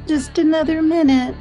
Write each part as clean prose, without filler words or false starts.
Just another minute.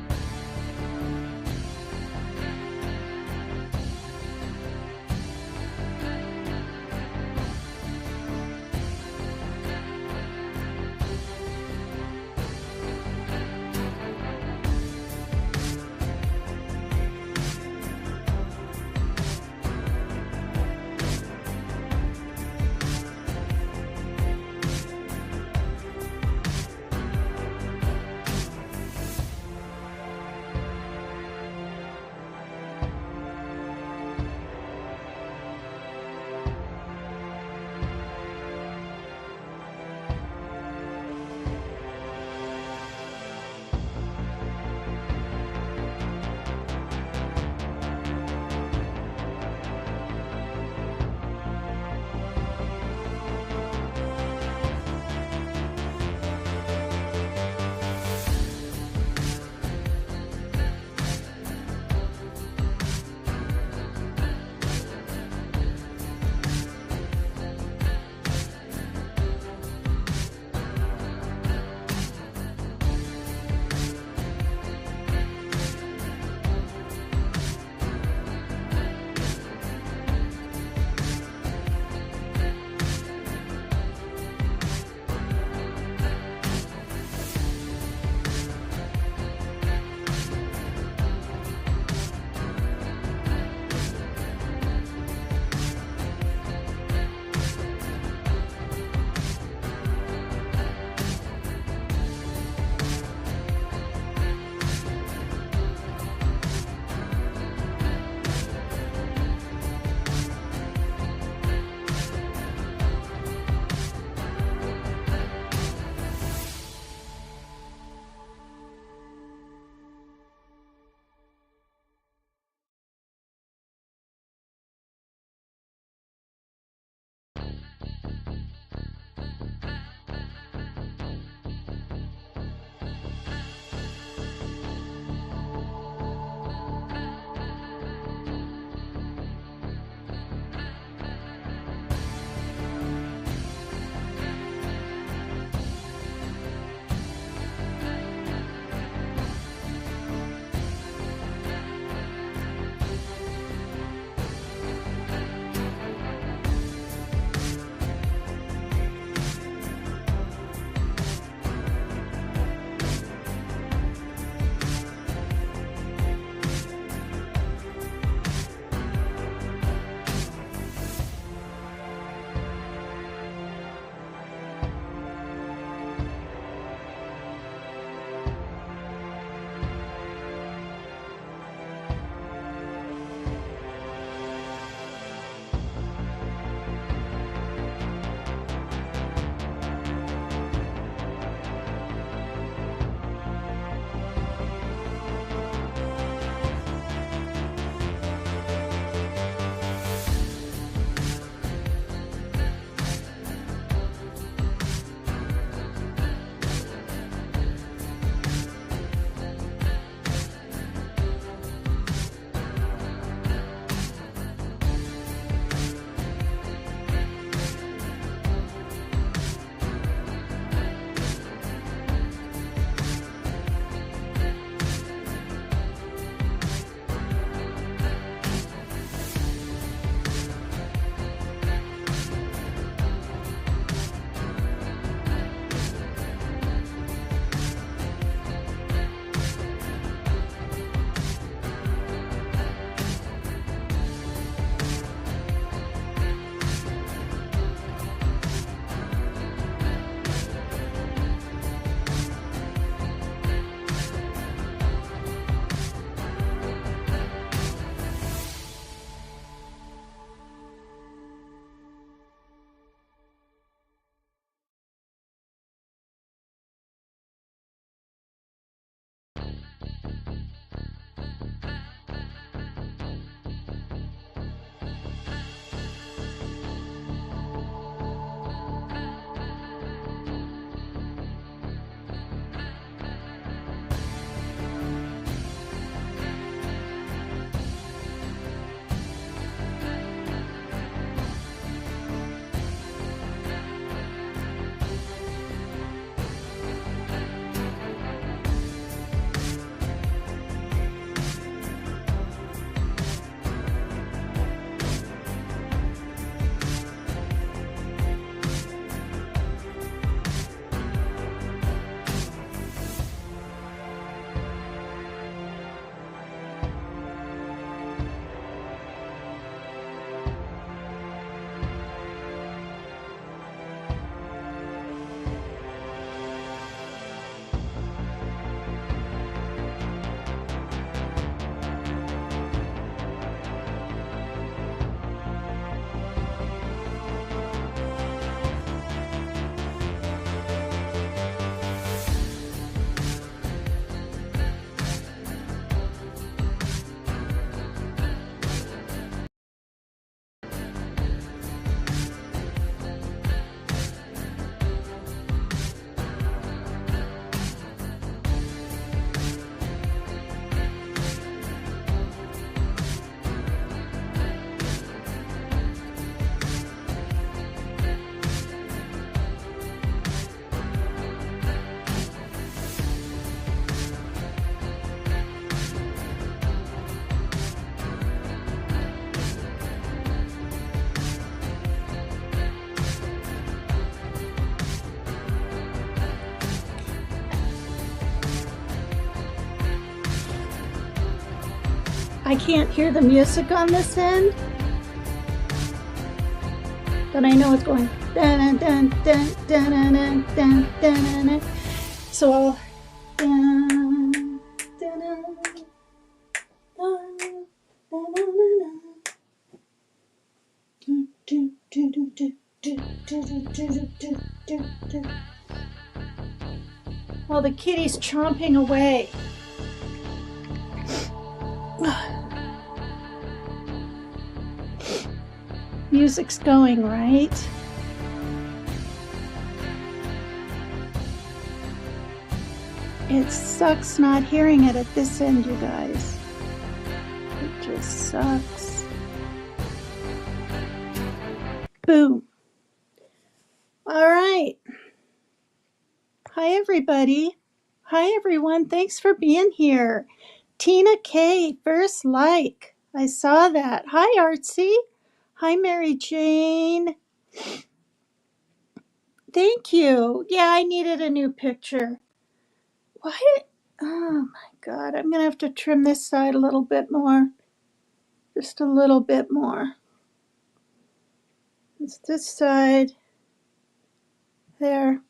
I can't hear the music on this end, but I know it's going dun dun dun dun dun dun dun dun dun. So I'll dun dun dun dun dun dun. While the kitty's chomping away. Music's going, right? It sucks not hearing it at this end, you guys. It just sucks. Boom. All right. Hi, everybody. Hi, everyone. Thanks for being here. Tina K, first like. I saw that. Hi, Artsy. Hi, Mary Jane. Thank you. Yeah, I needed a new picture. Why? Oh, my God. I'm going to have to trim this side a little bit more. Just a little bit more. It's this side. There.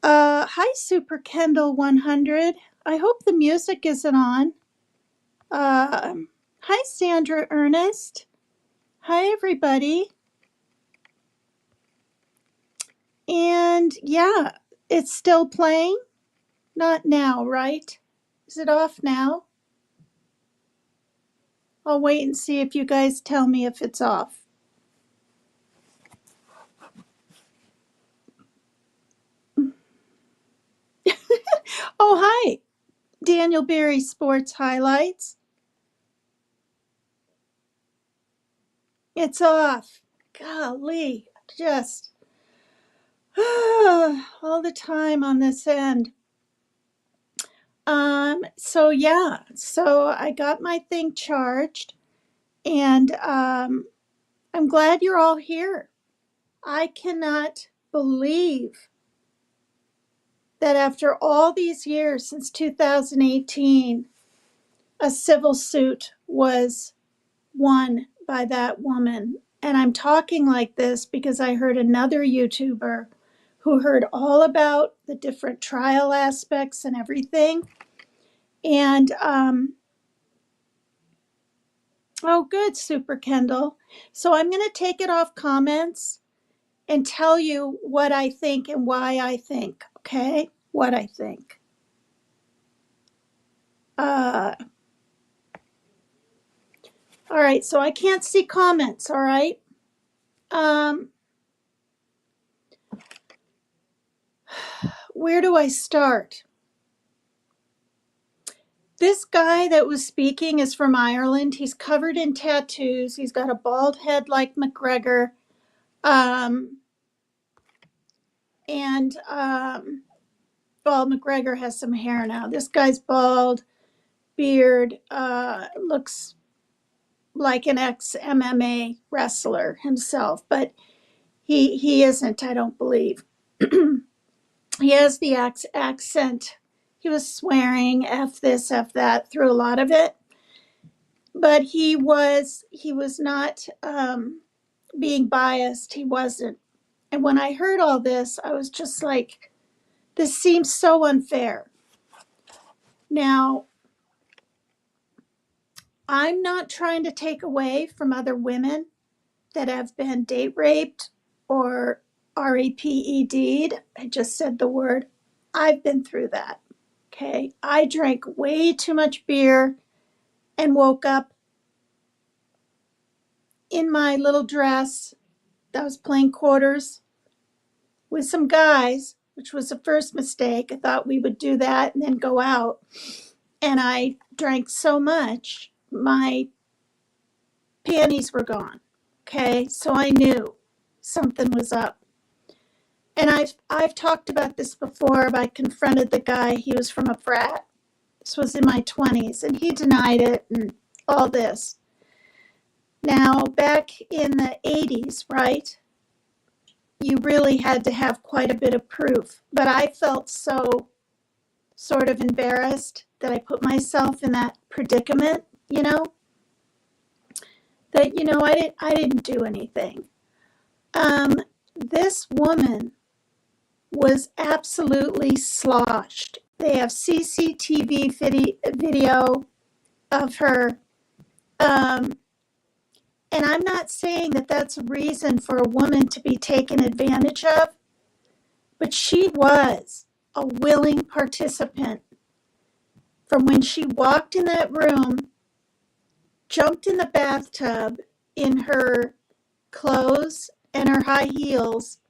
Hi, Super Kendall 100. I hope the music isn't on. Hi, Sandra Ernest. Hi, everybody. And yeah, it's still playing. Not now, right? Is it off now? I'll wait and see if you guys tell me if it's off. Oh, hi, Daniel Berry Sports Highlights. It's off. Golly, just all the time on this end. So yeah, so I got my thing charged, and I'm glad you're all here. I cannot believe that after all these years, since 2018, a civil suit was won by that woman. And I'm talking like this because I heard another YouTuber who heard all about the different trial aspects and everything. And, oh, good, Super Kendall. So I'm going to take it off comments and tell you what I think and why I think, okay? What I think. All right, so I can't see comments, all right? Where do I start? This guy that was speaking is from Ireland. He's covered in tattoos. He's got a bald head like McGregor. Well, McGregor has some hair now. This guy's bald, beard, looks like an ex-MMA wrestler himself, but he isn't, I don't believe. He has the accent. He was swearing, F this, F that, through a lot of it. But he was not being biased. He wasn't. And when I heard all this, I was just like, this seems so unfair. Now, I'm not trying to take away from other women that have been date raped or RAPED'd. I just said the word. I've been through that. Okay. I drank way too much beer and woke up in my little dress that was playing quarters with some guys, which was the first mistake. I thought we would do that and then go out. And I drank so much, my panties were gone. Okay, so I knew something was up. And I've talked about this before, but I confronted the guy. He was from a frat. This was in my 20s, and he denied it and all this. Now, back in the 80s, right, you really had to have quite a bit of proof. But I felt so sort of embarrassed that I put myself in that predicament you know, that, I didn't do anything. This woman was absolutely sloshed. They have CCTV video of her. And I'm not saying that that's a reason for a woman to be taken advantage of, but she was a willing participant from when she walked in that room, jumped in the bathtub in her clothes and her high heels.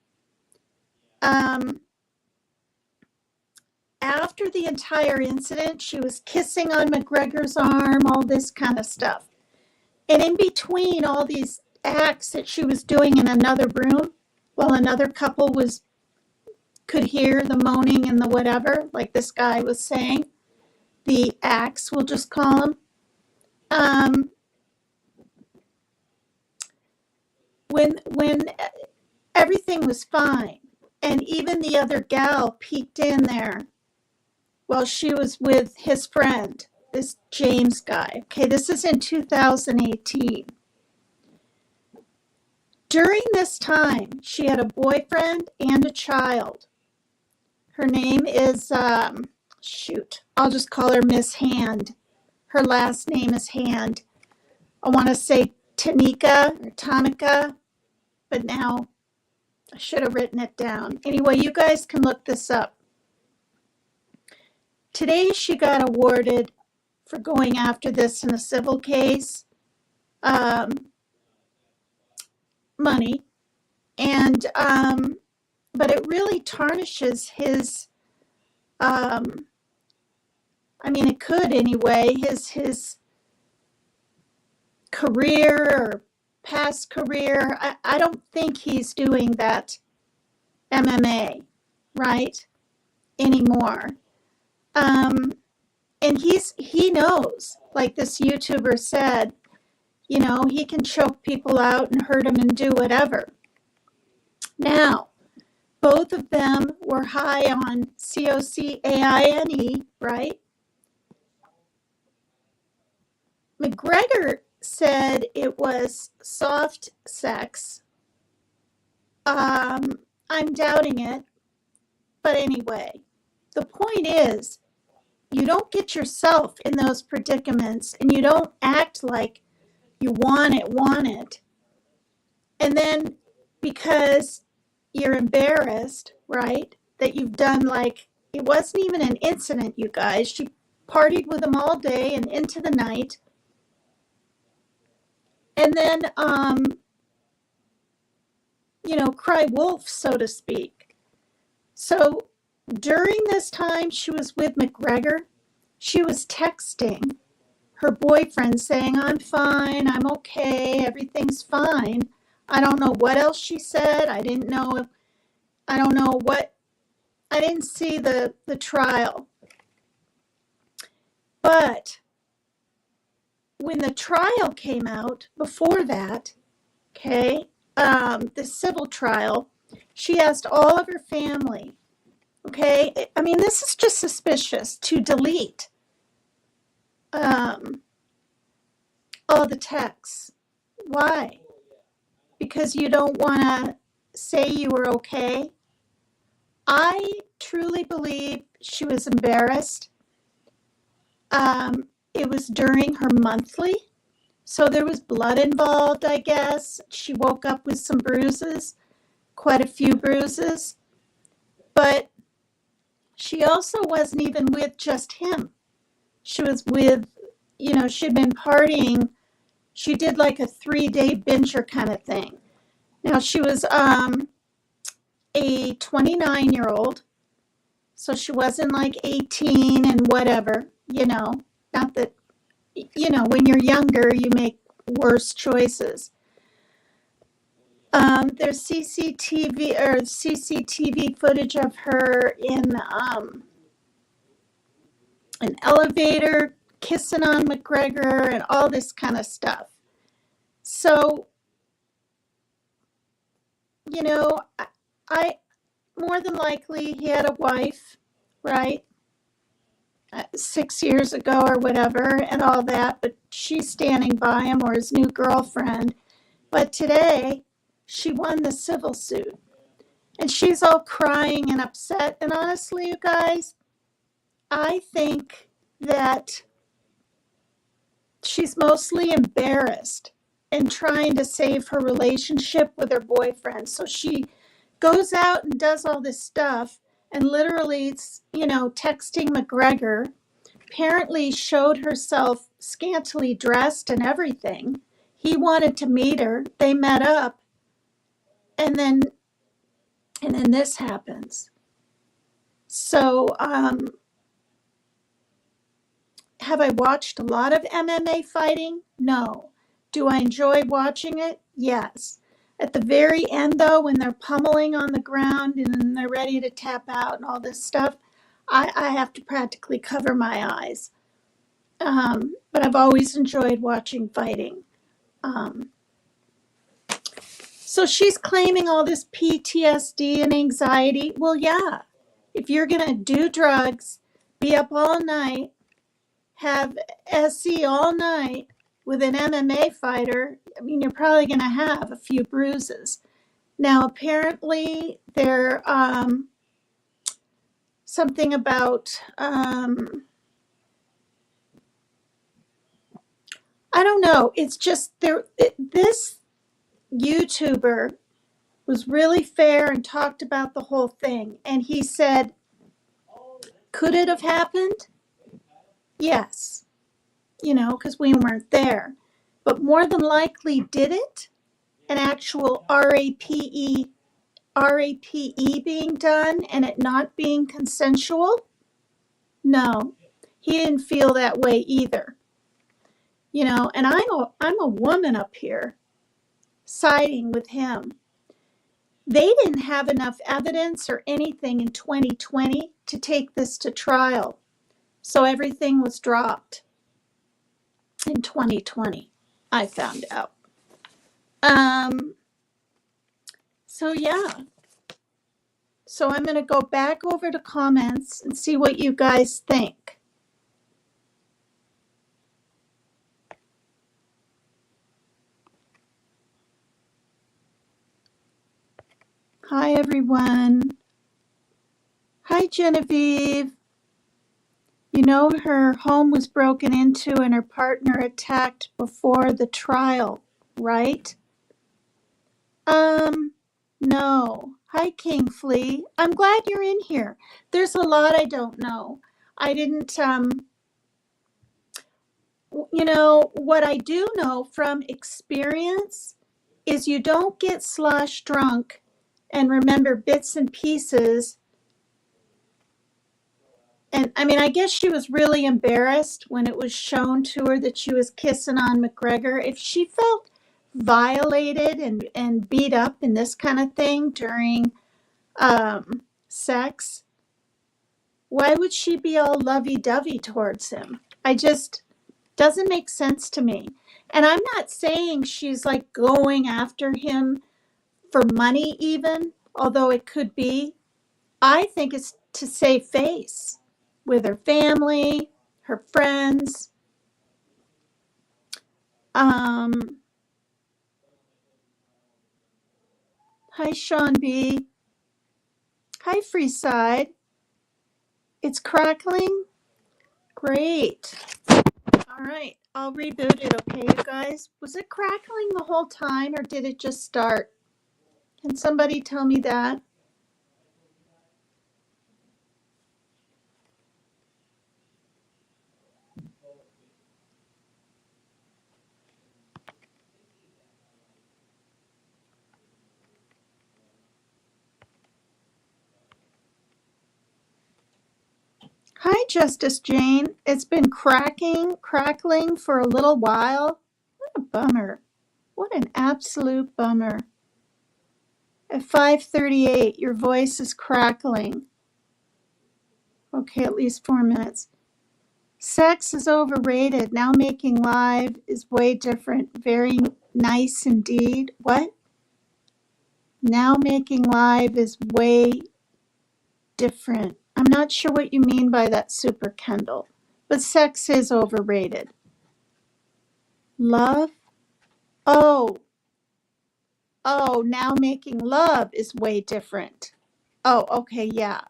After the entire incident, she was kissing on McGregor's arm, all this kind of stuff. And in between all these acts that she was doing in another room, while another couple could hear the moaning and the whatever, like this guy was saying, the acts, we'll just call them. When everything was fine, and even the other gal peeked in there while she was with his friend, this James guy. Okay, this is in 2018. During this time, she had a boyfriend and a child. Her name is, I'll just call her Miss Hand. Her last name is Hand. I want to say Tanika, but now I should have written it down. Anyway, you guys can look this up. Today, she got awarded for going after this in a civil case, money, and but it really tarnishes his. It could anyway. His career or past career. I don't think he's doing that MMA, right, anymore. And he knows, like this YouTuber said, he can choke people out and hurt them and do whatever. Now, both of them were high on cocaine, right? McGregor said it was soft sex. I'm doubting it. But anyway, the point is, you don't get yourself in those predicaments and you don't act like you want it. And then because you're embarrassed, right, that you've done, like, it wasn't even an incident, you guys. She partied with him all day and into the night. And then, cry wolf, so to speak. So during this time she was with McGregor, she was texting her boyfriend saying, I'm fine, I'm okay, everything's fine. I don't know what else she said. I didn't see the trial. But when the trial came out before that, okay, the civil trial, she asked all of her family, okay, this is just suspicious, to delete all the texts. Why? Because you don't want to say you were okay? I truly believe she was embarrassed. It was during her monthly, so there was blood involved, I guess. She woke up with some bruises, quite a few bruises. But she also wasn't even with just him. She was with, she'd been partying. She did like a 3-day binger kind of thing. Now, she was a 29-year-old, so she wasn't like 18 and whatever, Not that, when you're younger, you make worse choices. There's CCTV footage of her in an elevator, kissing on McGregor and all this kind of stuff. So, I more than likely he had a wife, right? 6 years ago or whatever and all that, but she's standing by him, or his new girlfriend. But today she won the civil suit and she's all crying and upset. And honestly, you guys, I think that she's mostly embarrassed and trying to save her relationship with her boyfriend. So she goes out and does all this stuff and literally, texting McGregor, apparently showed herself scantily dressed and everything. He wanted to meet her. They met up, and then this happens. So, have I watched a lot of MMA fighting? No. Do I enjoy watching it? Yes. At the very end, though, when they're pummeling on the ground and then they're ready to tap out and all this stuff, I have to practically cover my eyes. But I've always enjoyed watching fighting. So she's claiming all this PTSD and anxiety. Well, yeah, if you're going to do drugs, be up all night, have SC all night with an MMA fighter, I mean, you're probably going to have a few bruises. Now, apparently, there something about, I don't know. It's just this YouTuber was really fair and talked about the whole thing. And he said, could it have happened? Yes, because we weren't there. But more than likely, did it? An actual RAPE being done and it not being consensual? No, he didn't feel that way either. And I'm a woman up here siding with him. They didn't have enough evidence or anything in 2020 to take this to trial. So everything was dropped in 2020, I found out. So yeah. So I'm going to go back over to comments and see what you guys think. Hi, everyone. Hi, Genevieve. Her home was broken into and her partner attacked before the trial, right? No. Hi, King Flea. I'm glad you're in here. There's a lot I don't know. I didn't, what I do know from experience is you don't get slosh drunk and remember bits and pieces. And I mean, I guess she was really embarrassed when it was shown to her that she was kissing on McGregor. If she felt violated and beat up in this kind of thing during sex, why would she be all lovey-dovey towards him? I just doesn't make sense to me. And I'm not saying she's like going after him for money even, although it could be. I think it's to save face with her family, her friends. Hi, Sean B. Hi, Freeside. It's crackling? Great. All right, I'll reboot it, okay, you guys? Was it crackling the whole time or did it just start? Can somebody tell me that? Hi, Justice Jane. It's been crackling for a little while. What a bummer. What an absolute bummer. At 5:38, your voice is crackling. Okay, at least 4 minutes. Sex is overrated. Now making live is way different. Very nice indeed. What? Now making live is way different. I'm not sure what you mean by that, Super Kendall, but sex is overrated. Love? Oh, oh, now making love is way different. Oh, okay, yeah,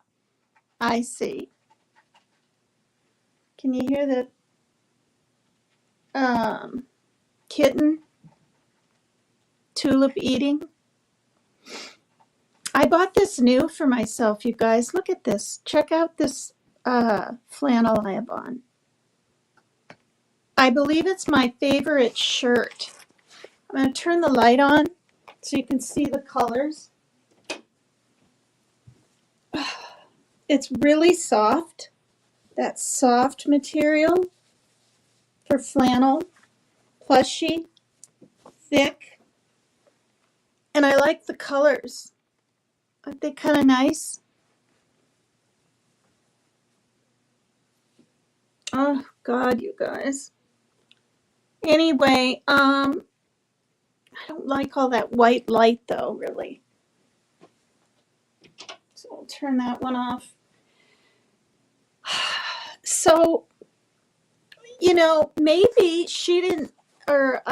I see. Can you hear the kitten tulip eating? I bought this new for myself, you guys. Look at this. Check out this flannel I have on. I believe it's my favorite shirt. I'm going to turn the light on so you can see the colors. It's really soft. That soft material for flannel. Plushy. Thick. And I like the colors. Aren't they kind of nice? Oh, God, you guys. Anyway, I don't like all that white light, though, really. So I'll turn that one off. So, you know, maybe she didn't, or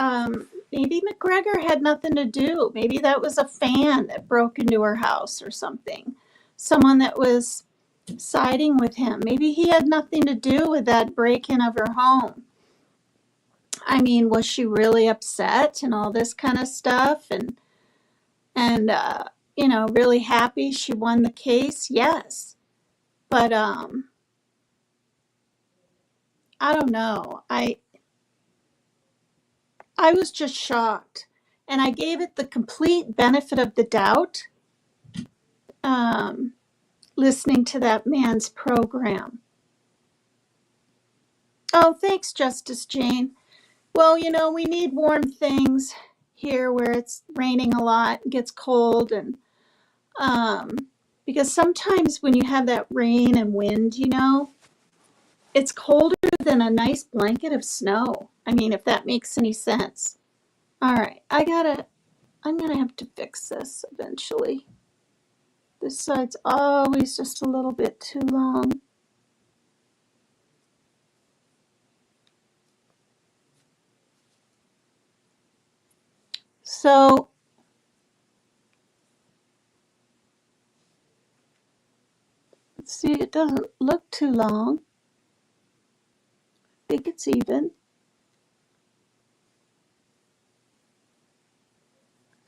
maybe McGregor had nothing to do. Maybe that was a fan that broke into her house or something. Someone that was siding with him. Maybe he had nothing to do with that break-in of her home. I mean, was she really upset and all this kind of stuff? And you know, really happy she won the case? Yes. But I don't know. I was just shocked. And I gave it the complete benefit of the doubt, listening to that man's program. Oh, thanks, Justice Jane. Well, you know, we need warm things here where it's raining a lot, gets cold, and because sometimes when you have that rain and wind, you know, it's colder than a nice blanket of snow. I mean, if that makes any sense. All right, I'm gonna have to fix this eventually. This side's always just a little bit too long. So, let's see, it doesn't look too long. I think it's even.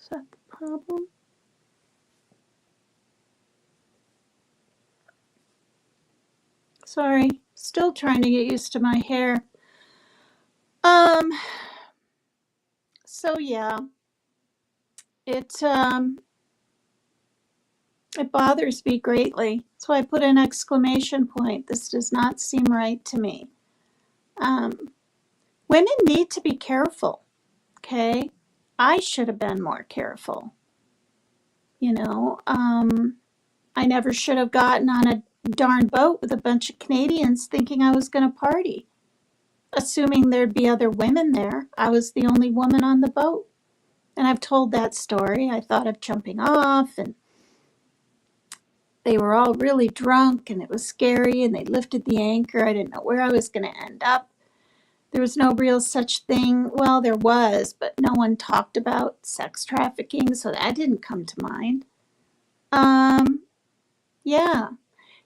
Is that the problem? Sorry, still trying to get used to my hair. So yeah, it bothers me greatly. That's why I put an exclamation point. This does not seem right to me. Women need to be careful, okay? I should have been more careful. You know, I never should have gotten on a darn boat with a bunch of Canadians thinking I was going to party, assuming there'd be other women there. I was the only woman on the boat. And I've told that story. I thought of jumping off, and they were all really drunk, and it was scary, and they lifted the anchor. I didn't know where I was going to end up. There was no real such thing. Well, there was, but no one talked about sex trafficking, so that didn't come to mind. Yeah.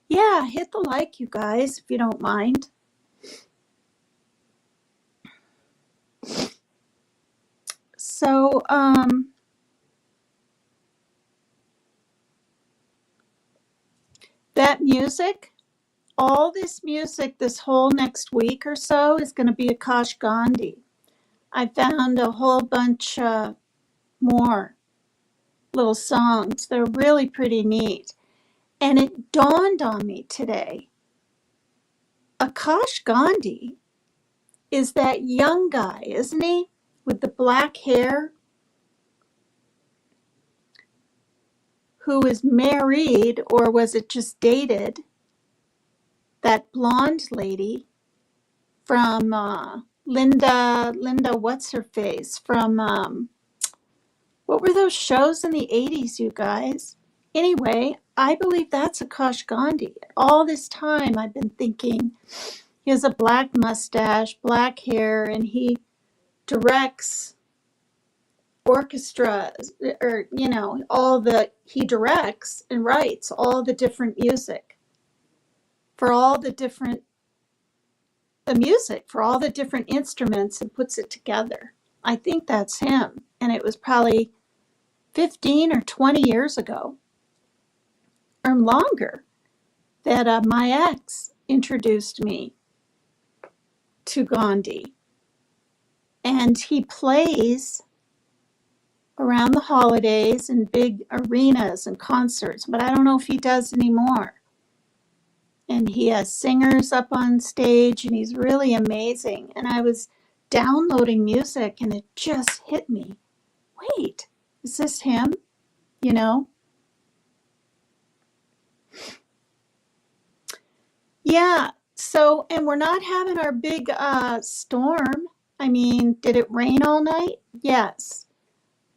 Yeah, hit the like, you guys, if you don't mind. So, that music, all this music this whole next week or so is going to be Akash Gandhi. I found a whole bunch more little songs. They're really pretty neat. And it dawned on me today, Akash Gandhi is that young guy, isn't he? With the black hair, who is married, or was it just dated, that blonde lady from Linda, what's her face? From, what were those shows in the 80s, you guys? Anyway, I believe that's Akash Gandhi. All this time I've been thinking he has a black mustache, black hair, and he directs orchestras, or he directs and writes all the different music for all the different for all the different instruments and puts it together. I think that's him. And it was probably 15 or 20 years ago or longer that my ex introduced me to Gandhi. And he plays around the holidays in big arenas and concerts, but I don't know if he does anymore. And he has singers up on stage, and he's really amazing. And I was downloading music, and it just hit me. Wait, is this him? You know? Yeah. So, and we're not having our big storm. I mean, did it rain all night? Yes.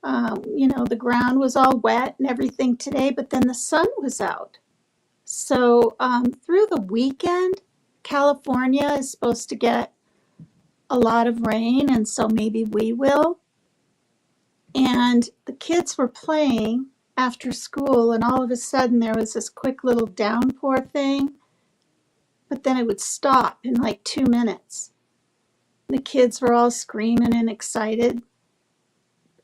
The ground was all wet and everything today, but then the sun was out. So through the weekend, California is supposed to get a lot of rain, and so maybe we will. And the kids were playing after school, and all of a sudden there was this quick little downpour thing, but then it would stop in like 2 minutes. The kids were all screaming and excited.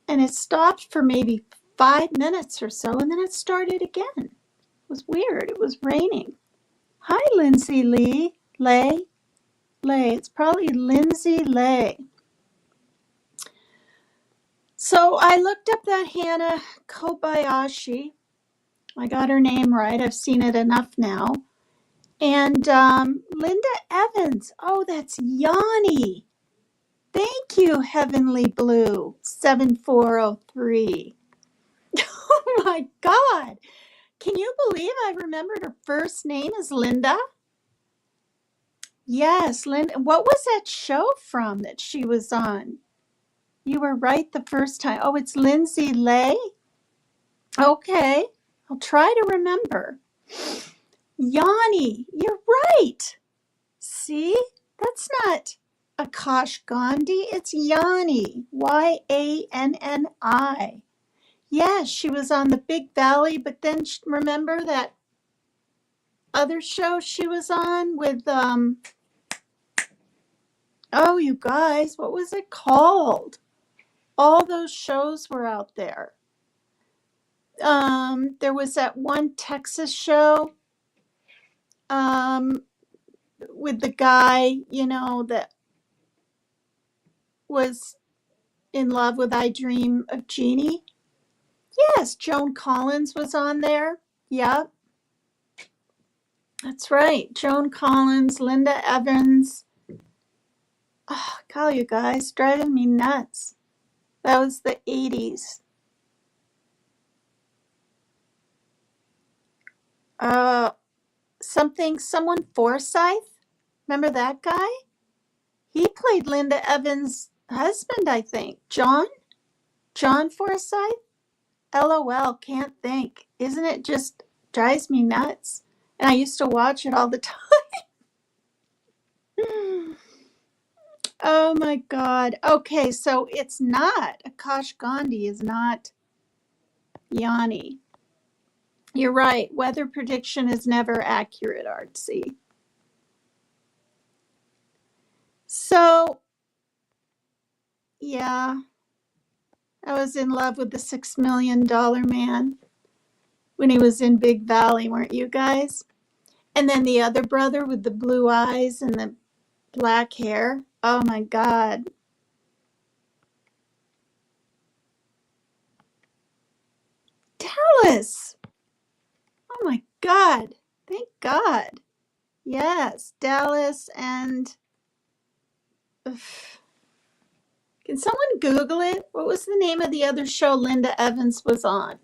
And it stopped for maybe 5 minutes or so, and then it started again. It was weird. It was raining. Hi, Lindsay Lay. It's probably Lindsay Lay. So I looked up that Hannah Kobayashi. I got her name right. I've seen it enough now. And Linda Evans. Oh, that's Yanni. Thank you, Heavenly Blue 7403. Oh my God. Can you believe I remembered her first name is Linda? Yes, Linda. What was that show from that she was on? You were right the first time. Oh, it's Lindsay Lay? Okay. I'll try to remember. Yanni, you're right. See? That's not Akash Gandhi. It's Yanni. Yanni. Yes, she was on the Big Valley, but then remember that other show she was on with, oh, you guys, what was it called? All those shows were out there. There was that one Texas show with the guy, that was in love with I Dream of Jeannie. Yes, Joan Collins was on there. Yep. That's right. Joan Collins, Linda Evans. Oh, God, you guys, driving me nuts. That was the 80s. Someone Forsyth. Remember that guy? He played Linda Evans' husband, I think. John Forsyth? LOL, can't think. Isn't it just drives me nuts? And I used to watch it all the time. Oh my God. Okay, so it's not. Akash Gandhi is not Yanni. You're right. Weather prediction is never accurate, Artsy. So, yeah, I was in love with the $6 million man when he was in Big Valley, weren't you guys? And then the other brother with the blue eyes and the black hair. Oh my God. Dallas. Oh my God. Thank God. Yes, Dallas and... Ugh. Can someone Google it? What was the name of the other show Linda Evans was on?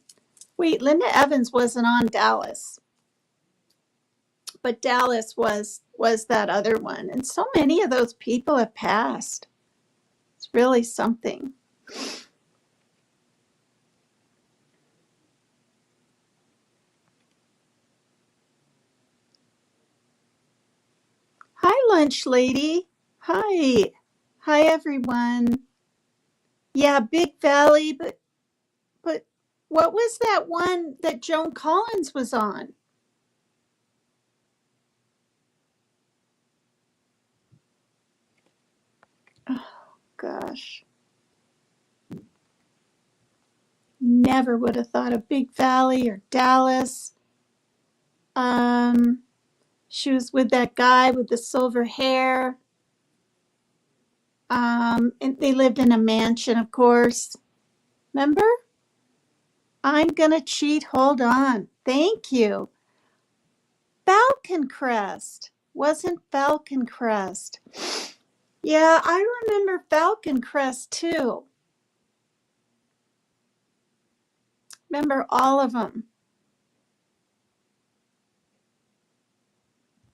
Wait, Linda Evans wasn't on Dallas. But Dallas was that other one. And so many of those people have passed. It's really something. Lunch Lady. Hi. Hi, everyone. Yeah, Big Valley, but what was that one that Joan Collins was on? Oh, gosh. Never would have thought of Big Valley or Dallas. Um, she was with that guy with the silver hair. And they lived in a mansion, of course. Remember? I'm gonna cheat. Hold on. Thank you. Falcon Crest. Wasn't Falcon Crest? Yeah, I remember Falcon Crest too. Remember all of them.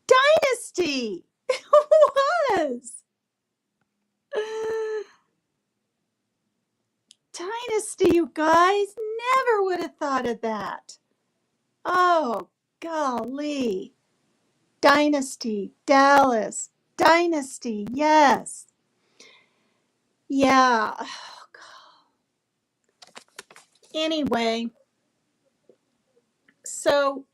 Dynasty. It was. Dynasty, you guys. Never would have thought of that. Oh, golly. Dynasty, Dallas. Dynasty, yes. Yeah. Oh, anyway, so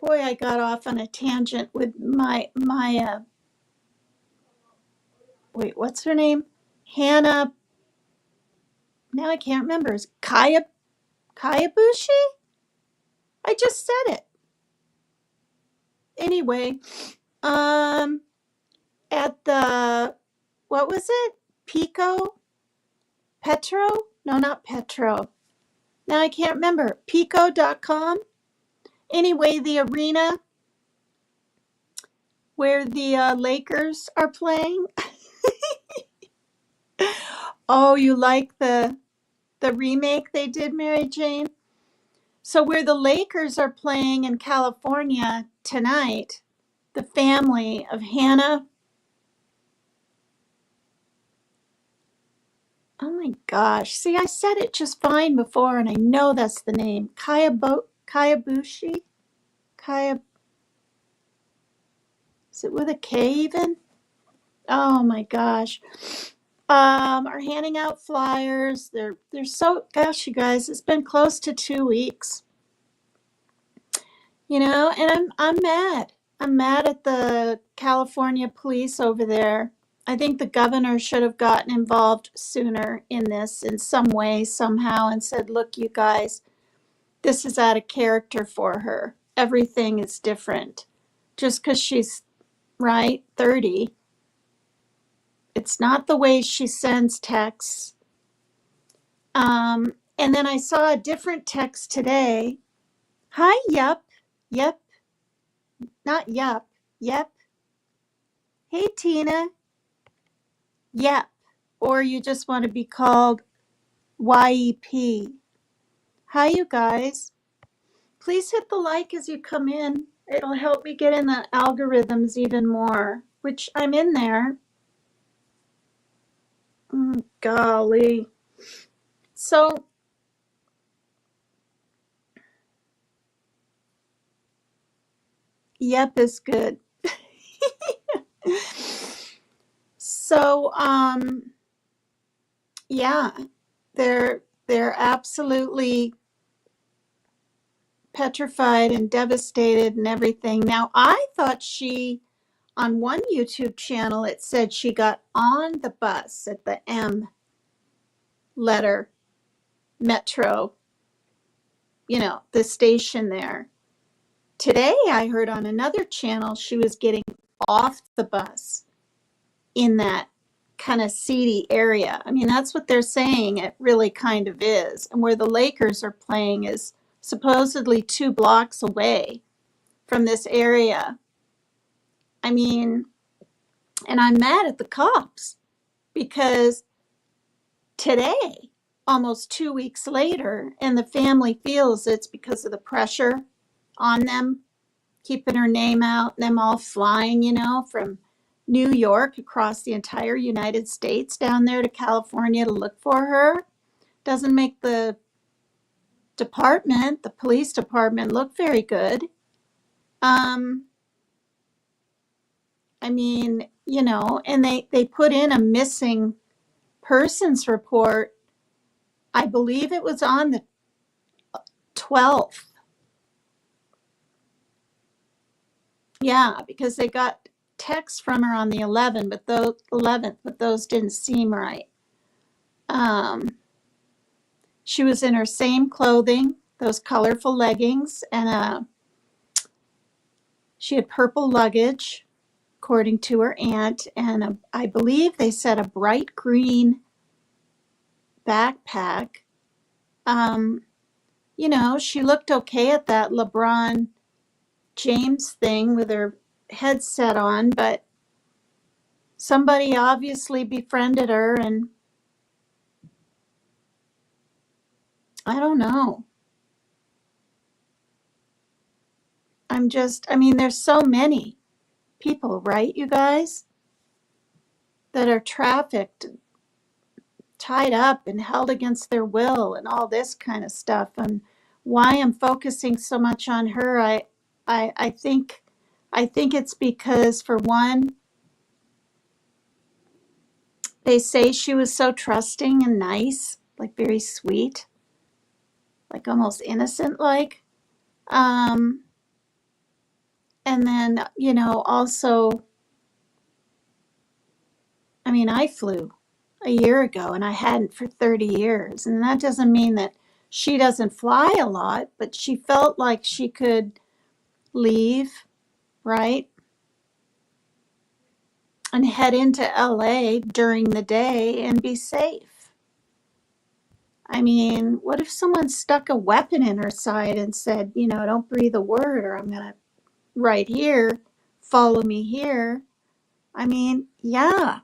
boy, I got off on a tangent with my wait, what's her name? Hannah. Now I can't remember. Is Kayabushi? I just said it. Anyway, um, at the what was it? Pico Petro? No, not Petro. Now I can't remember. Pico.com. Anyway, the arena where the Lakers are playing. Oh, you like the remake they did, Mary Jane? So where the Lakers are playing in California tonight, the family of Hannah. Oh my gosh. See, I said it just fine before and I know that's the name. Kayabushi? Kaya Is it with a K even? Oh my gosh. Are handing out flyers. They're so gosh, you guys, it's been close to 2 weeks. And I'm mad. I'm mad at the California police over there. I think the governor should have gotten involved sooner in this in some way, somehow, and said, look, you guys, this is out of character for her. Everything is different. Just because she's, right, 30, it's not the way she sends texts. And then I saw a different text today. Hi, yep, yep, not yup, yep. Hey, Tina, yep. Or you just want to be called YEP. Hi, you guys. Please hit the like as you come in. It'll help me get in the algorithms even more, which I'm in there. Golly. So, yep is good. So, yeah, they're absolutely petrified and devastated and everything. Now, I thought on one YouTube channel, it said she got on the bus at the M letter metro, the station there. Today, I heard on another channel she was getting off the bus in that kind of seedy area. I mean, that's what they're saying. It really kind of is. And where the Lakers are playing is supposedly 2 blocks away from this area. I mean, and I'm mad at the cops because today, almost 2 weeks later, and the family feels it's because of the pressure on them, keeping her name out, them all flying, from New York across the entire United States down there to California to look for her. Doesn't make the police department, look very good. Um, I mean, and they put in a missing persons report. I believe it was on the 12th. Yeah, because they got texts from her on the 11th, but those didn't seem right. Um, she was in her same clothing, those colorful leggings, and she had purple luggage, according to her aunt, and I believe they said a bright green backpack. Um, she looked okay at that LeBron James thing with her headset on, but somebody obviously befriended her, and I don't know. I mean, there's so many people, right, you guys, that are trafficked, tied up, and held against their will, and all this kind of stuff. And why I'm focusing so much on her, I think, it's because, for one, they say she was so trusting and nice, like very sweet, like almost innocent, like. Um, and then, also, I mean, I flew a year ago and I hadn't for 30 years. And that doesn't mean that she doesn't fly a lot, but she felt like she could leave, right? And head into LA during the day and be safe. I mean, what if someone stuck a weapon in her side and said, don't breathe a word, or I'm going to, right here, follow me here? I mean, yeah,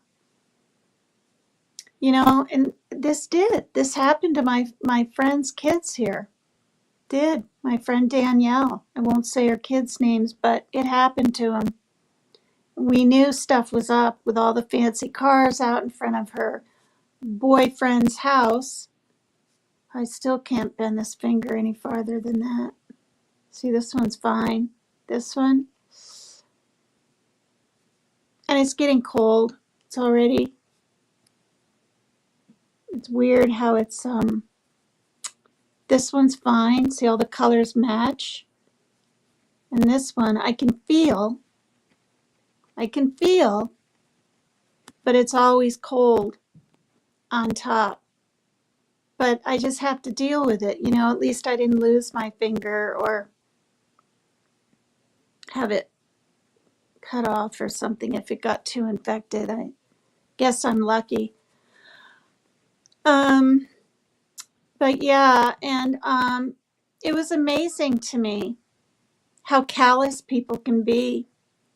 and this happened to my friend's kids here. Did my friend Danielle. I won't say her kids' names, but it happened to them. We knew stuff was up with all the fancy cars out in front of her boyfriend's house. I still can't bend this finger any farther than that. See, this one's fine. This one. And it's getting cold. It's weird how this one's fine. See, all the colors match. And this one, I can feel, but it's always cold on top. But I just have to deal with it. At least I didn't lose my finger or have it cut off or something if it got too infected. I guess I'm lucky. Um, but yeah, and it was amazing to me how callous people can be.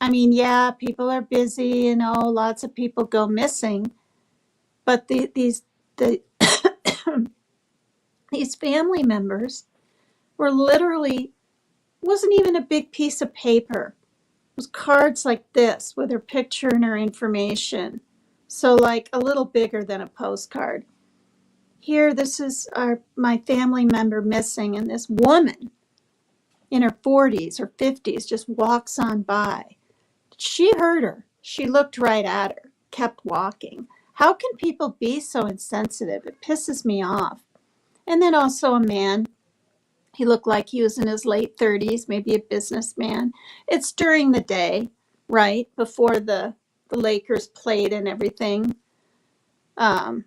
I mean, yeah, people are busy, lots of people go missing, but the these family members were literally, wasn't even a big piece of paper. It was cards like this with her picture and her information. So like a little bigger than a postcard. Here, this is my family member missing, and this woman in her 40s or 50s just walks on by. She heard her. She looked right at her, kept walking. How can people be so insensitive? It pisses me off. And then also a man. He looked like he was in his late 30s, maybe a businessman. It's during the day, right? Before the Lakers played and everything. Um,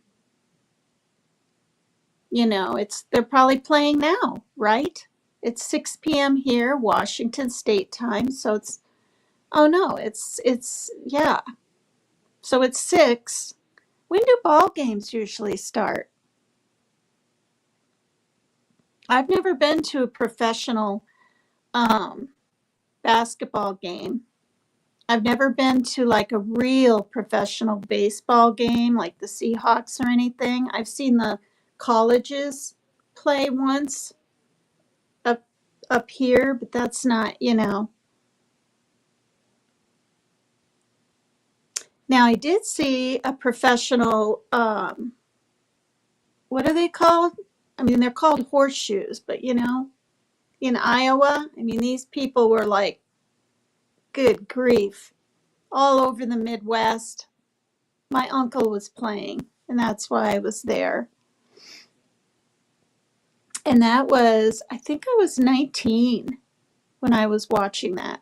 they're probably playing now, right? It's 6 p.m. here, Washington State time. So oh no, yeah. So it's 6. When do ball games usually start? I've never been to a professional um, basketball game. I've never been to like a real professional baseball game like the Seahawks or anything. I've seen the colleges play once up here, but that's not. Now I did see a professional what are they called? I mean, they're called horseshoes, but in Iowa, I mean, these people were like good grief. All over the Midwest, my uncle was playing, and that's why I was there. And that was, I think I was 19 when I was watching that.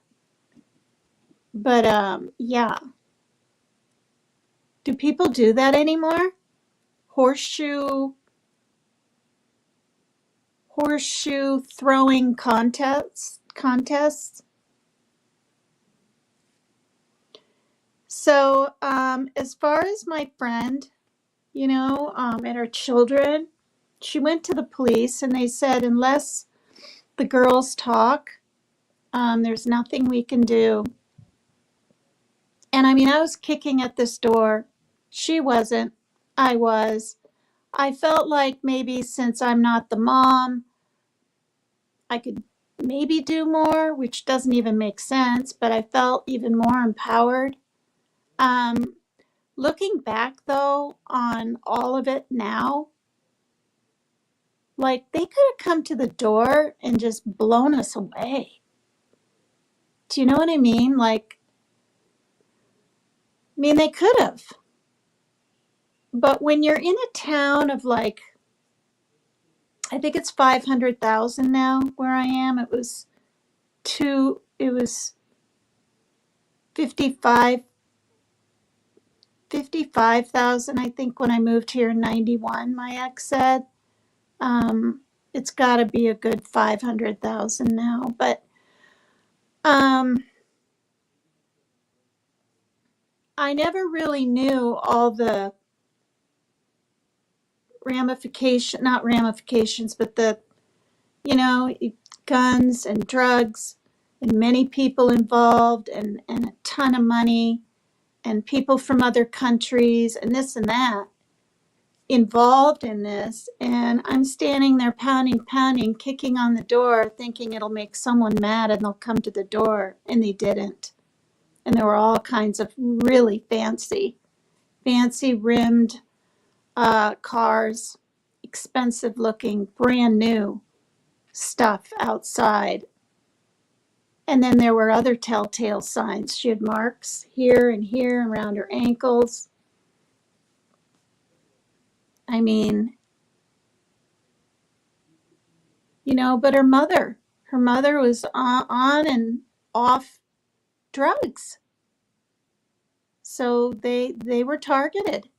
But yeah. Do people do that anymore? Horseshoe throwing contests. So as far as my friend, and her children, she went to the police and they said unless the girls talk, there's nothing we can do. And I mean, I was kicking at this door. She wasn't. I was. I felt like maybe since I'm not the mom, I could maybe do more, which doesn't even make sense, but I felt even more empowered. Um, Looking back though on all of it now, like they could have come to the door and just blown us away. Do you know what I mean? Like, I mean, they could have. But when you're in a town of like, I think it's 500,000 now where I am, it was 55 55,000, I think, when I moved here in 91, my ex said. It's got to be a good 500,000 now. But um, I never really knew all the not ramifications, but you know, guns and drugs and many people involved and a ton of money and people from other countries and this and that involved in this. And I'm standing there pounding, kicking on the door, thinking it'll make someone mad and they'll come to the door. And they didn't. And there were all kinds of really fancy rimmed cars, expensive looking, brand new stuff outside. And then there were other telltale signs. She had marks here and here around her ankles. I mean, but her mother was on and off drugs. So they were targeted,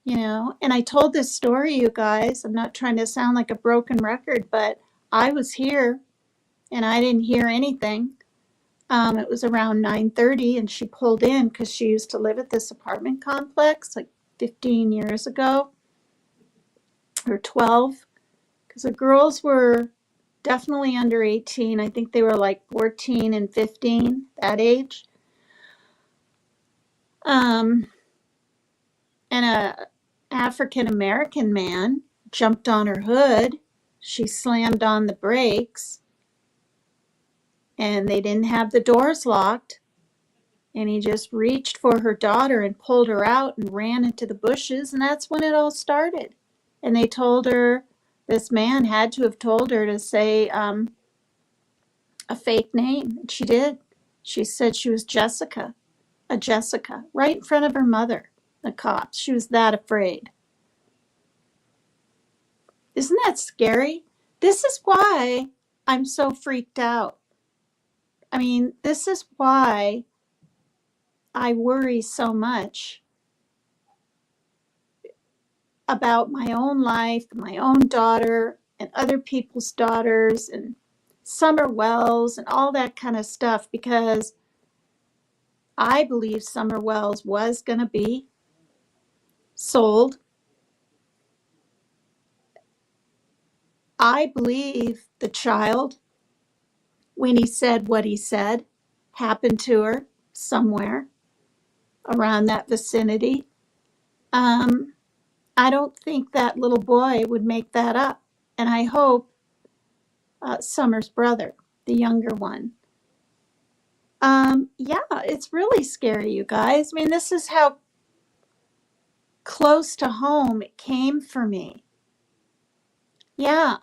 and I told this story, you guys. I'm not trying to sound like a broken record, but I was here and I didn't hear anything. It was around 9:30 and she pulled in because she used to live at this apartment complex like 15 years ago or 12, because the girls were definitely under 18. I think they were like 14 and 15, that age. And a African American man jumped on her hood. She slammed on the brakes and they didn't have the doors locked. And he just reached for her daughter and pulled her out and ran into the bushes. And that's when it all started. And they told her, this man had to have told her to say a fake name. And she did. She said she was Jessica, right in front of her mother, the cops. She was that afraid. Isn't that scary? This is why I'm so freaked out. I mean, this is why I worry so much about my own life, my own daughter, and other people's daughters, and Summer Wells, and all that kind of stuff, because I believe Summer Wells was going to be sold. I believe the child, when he said what he said, happened to her somewhere around that vicinity. I don't think that little boy would make that up. And I hope Summer's brother, the younger one. Yeah, it's really scary, you guys. I mean, this is how close to home it came for me. Yeah.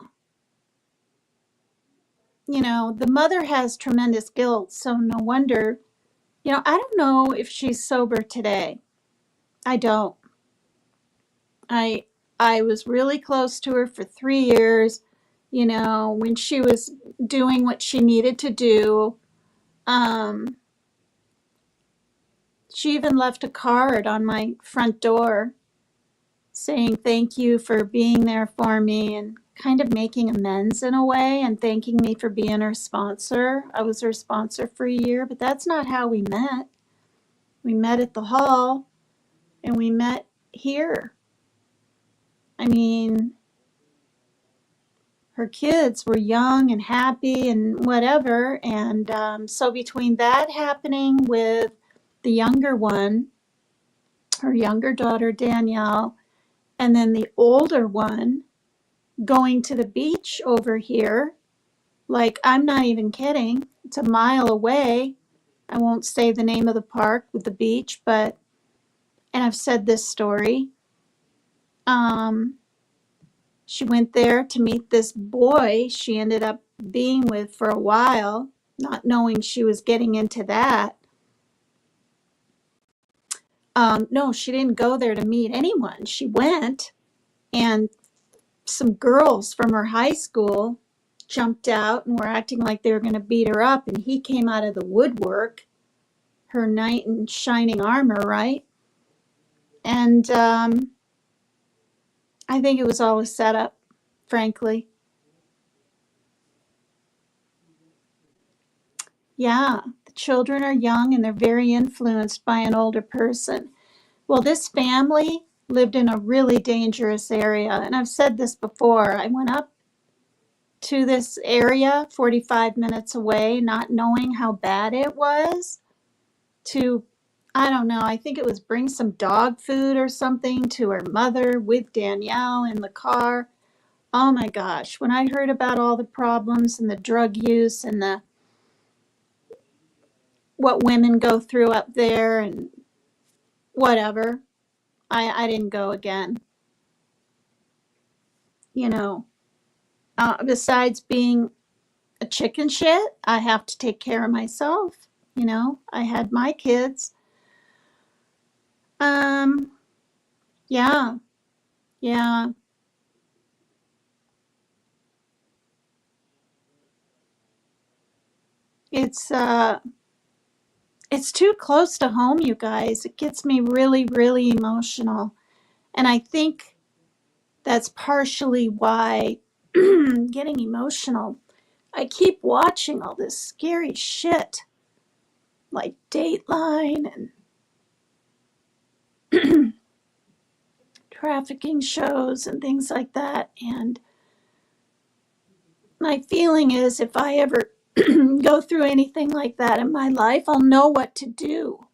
the mother has tremendous guilt, so no wonder, I don't know if she's sober today. I don't. I I was really close to her for 3 years, when she was doing what she needed to do. Um, she even left a card on my front door saying thank you for being there for me and kind of making amends in a way and thanking me for being her sponsor. I was her sponsor for a year, but that's not how we met. We met at the hall and we met here. I mean, her kids were young and happy and whatever. And so between that happening with the younger one, her younger daughter, Danielle, and then the older one going to the beach over here, like, I'm not even kidding. It's a mile away. I won't say the name of the park with the beach, and I've said this story. Um, she went there to meet this boy she ended up being with for a while, not knowing she was getting into that. No, she didn't go there to meet anyone. She went, and some girls from her high school jumped out and were acting like they were going to beat her up, and he came out of the woodwork, her knight in shining armor, right? And I think it was all a setup, frankly. Yeah, the children are young and they're very influenced by an older person. Well, this family lived in a really dangerous area. And I've said this before. I went up to this area 45 minutes away, not knowing how bad it was, to, I don't know, I think it was bring some dog food or something to her mother with Danielle in the car. Oh my gosh, when I heard about all the problems and the drug use and the what women go through up there and whatever, I didn't go again. You know, besides being a chicken shit, I have to take care of myself. I had my kids. Um, yeah, yeah. It's it's too close to home, you guys. It gets me really, really emotional. And I think that's partially why getting emotional. I keep watching all this scary shit like Dateline and trafficking shows and things like that. And my feeling is if I ever go through anything like that in my life, I'll know what to do.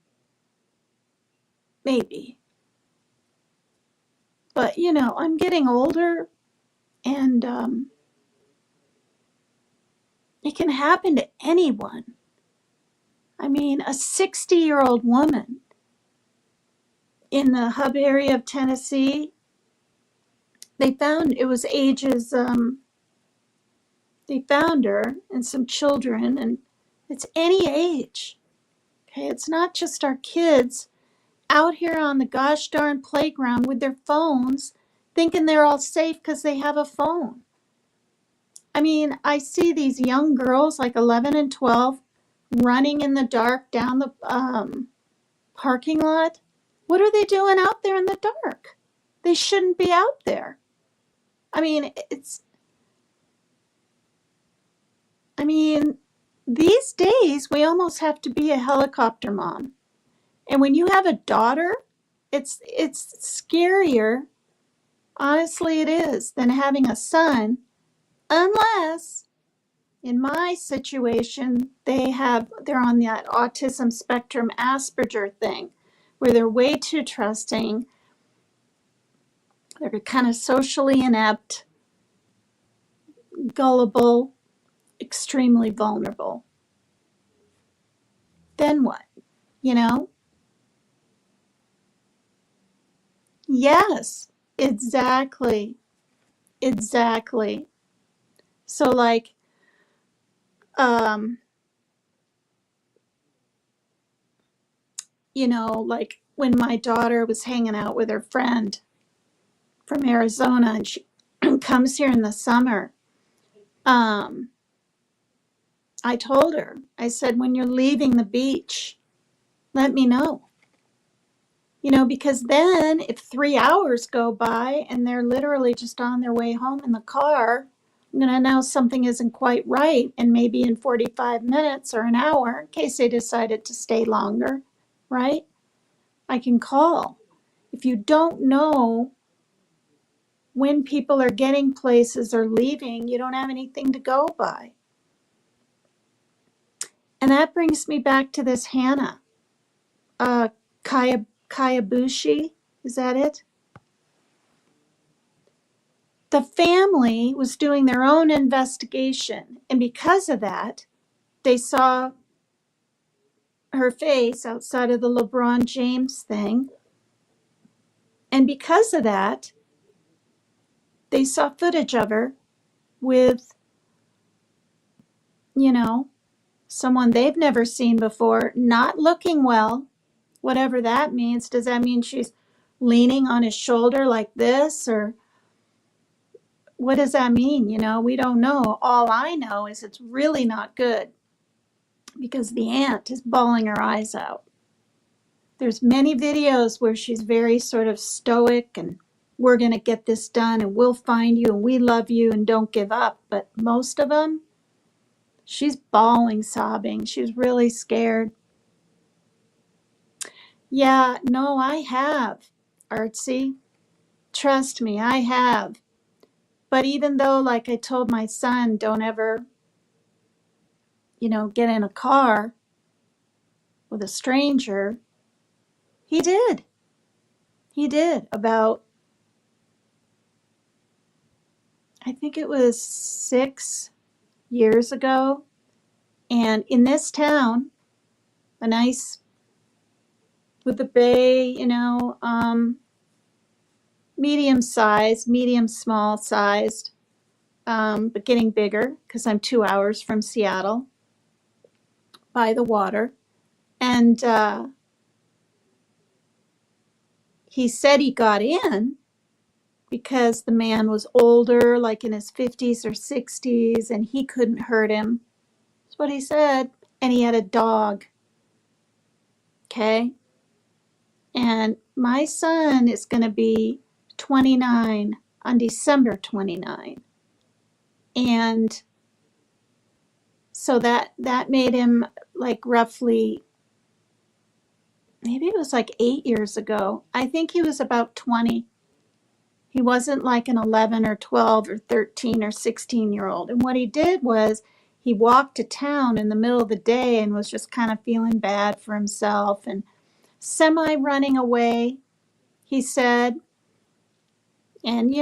Maybe. But, I'm getting older and it can happen to anyone. I mean, a 60-year-old woman in the hub area of Tennessee, they found it was ages, they found her and some children, and it's any age. Okay, it's not just our kids out here on the gosh darn playground with their phones thinking they're all safe because they have a phone. I mean, I see these young girls like 11 and 12 running in the dark down the parking lot. What are they doing out there in the dark? They shouldn't be out there. I mean, I mean, these days we almost have to be a helicopter mom. And when you have a daughter, it's scarier, honestly it is, than having a son, unless in my situation they're on that autism spectrum Asperger thing where they're way too trusting, they're kind of socially inept, gullible, extremely vulnerable. Then what? You know? Yes, exactly. Exactly. So, like, um, like when my daughter was hanging out with her friend from Arizona and she comes here in the summer, um, I told her, I said, when you're leaving the beach, let me know. Because then if 3 hours go by and they're literally just on their way home in the car, I'm going to know something isn't quite right. And maybe in 45 minutes or an hour, in case they decided to stay longer, right? I can call. If you don't know when people are getting places or leaving, you don't have anything to go by. And that brings me back to this Hannah, Kobayashi. Is that it? The family was doing their own investigation, and because of that, they saw her face outside of the LeBron James thing. And because of that, they saw footage of her with, someone they've never seen before, not looking well, whatever that means. Does that mean she's leaning on his shoulder like this? Or what does that mean? We don't know. All I know is it's really not good because the aunt is bawling her eyes out. There's many videos where she's very sort of stoic and we're going to get this done and we'll find you and we love you and don't give up. But most of them, she's bawling, sobbing. She's really scared. Yeah, no, I have, Artsy. Trust me, I have. But even though, like I told my son, don't ever, get in a car with a stranger, he did. He did about, I think it was 6 years ago. And in this town, a nice, with the bay, medium small sized, but getting bigger because I'm 2 hours from Seattle by the water. And he said he got in because the man was older, like in his 50s or 60s, and he couldn't hurt him. That's what he said. And he had a dog. Okay. And my son is going to be 29 on December 29. And so that made him like roughly, maybe it was like 8 years ago. I think he was about 20. He wasn't like an 11 or 12 or 13 or 16-year-old. And what he did was he walked to town in the middle of the day and was just kind of feeling bad for himself and semi running away, he said. And,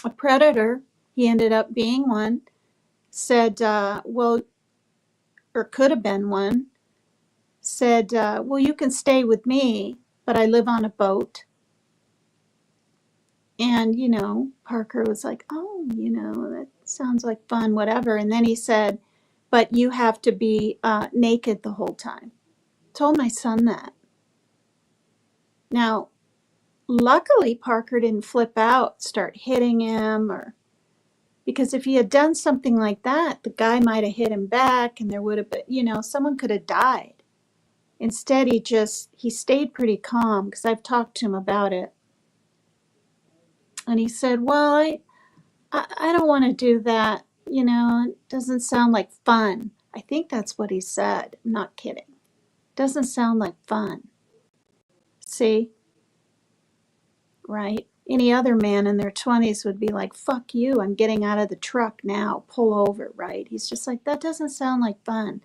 a predator, he ended up being one, said, well, or could have been one, said, well, you can stay with me, but I live on a boat. And, Parker was like, oh, that sounds like fun, whatever. And then he said, but you have to be naked the whole time. Told my son that. Now, luckily, Parker didn't flip out, start hitting him, or because if he had done something like that, the guy might have hit him back and there would have been, someone could have died. Instead, he stayed pretty calm because I've talked to him about it. And he said, well, I don't want to do that. It doesn't sound like fun. I think that's what he said. I'm not kidding. Doesn't sound like fun. See? Right? Any other man in their 20s would be like, fuck you, I'm getting out of the truck now, pull over, right? He's just like, that doesn't sound like fun.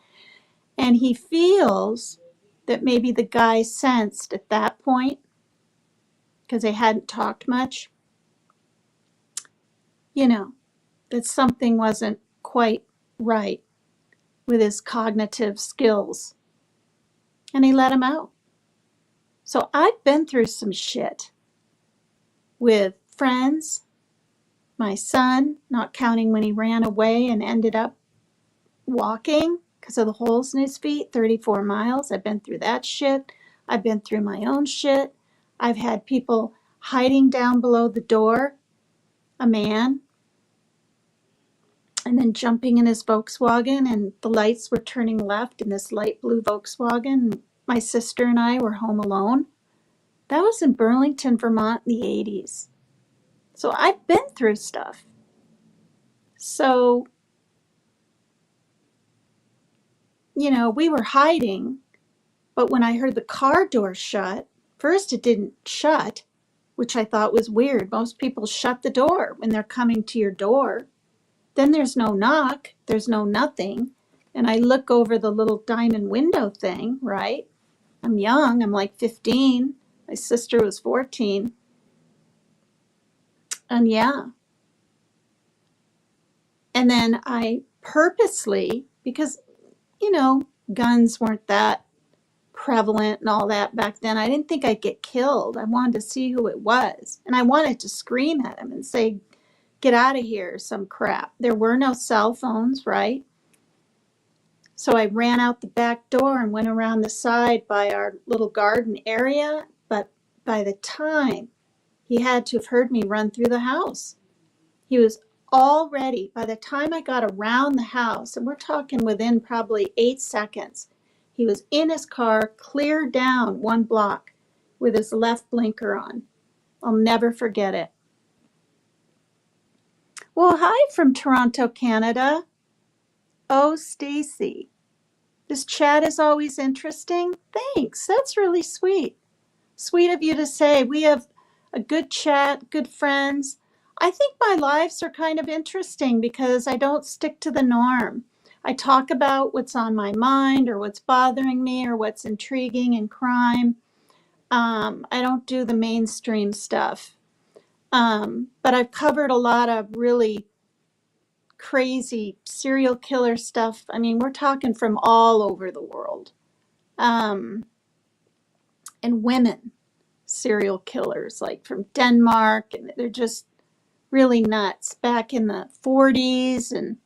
And he feels that maybe the guy sensed at that point, because they hadn't talked much, that something wasn't quite right with his cognitive skills. And he let him out. So I've been through some shit with friends my son, not counting when he ran away and ended up walking because of the holes in his feet, 34 miles. I've been through that shit. I've been through my own shit. I've had people hiding down below the door, a man, and then jumping in his Volkswagen, and the lights were turning left in this light blue Volkswagen. My sister and I were home alone. That was in Burlington, Vermont in the 80s. So I've been through stuff. So, we were hiding, but when I heard the car door shut, first it didn't shut, which I thought was weird. Most people shut the door when they're coming to your door. Then there's no knock, there's no nothing. And I look over the little diamond window thing, right? I'm young, I'm like 15. My sister was 14. And yeah. And then I purposely, because, guns weren't that prevalent and all that back then, I didn't think I'd get killed. I wanted to see who it was. And I wanted to scream at him and say, get out of here, some crap. There were no cell phones, right? So I ran out the back door and went around the side by our little garden area. But by the time he had to have heard me run through the house, he was already, by the time I got around the house, and we're talking within probably 8 seconds, he was in his car, clear down 1 block with his left blinker on. I'll never forget it. Well, hi from Toronto, Canada. Oh, Stacy. This chat is always interesting. Thanks. That's really sweet. Sweet of you to say. We have a good chat, good friends. I think my lives are kind of interesting because I don't stick to the norm. I talk about what's on my mind or what's bothering me or what's intriguing in crime. I don't do the mainstream stuff. But I've covered a lot of really crazy serial killer stuff. I mean, we're talking from all over the world. And women serial killers, like from Denmark, and they're just really nuts back in the 40s and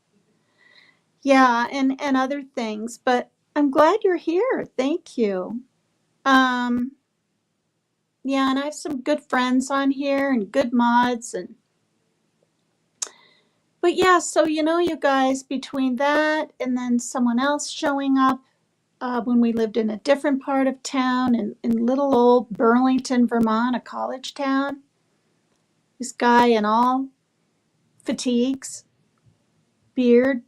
yeah, and other things. But I'm glad you're here. Thank you. Yeah, and I have some good friends on here and good mods but yeah, so you guys, between that and then someone else showing up when we lived in a different part of town in little old Burlington, Vermont, a college town. This guy in all fatigues, beard,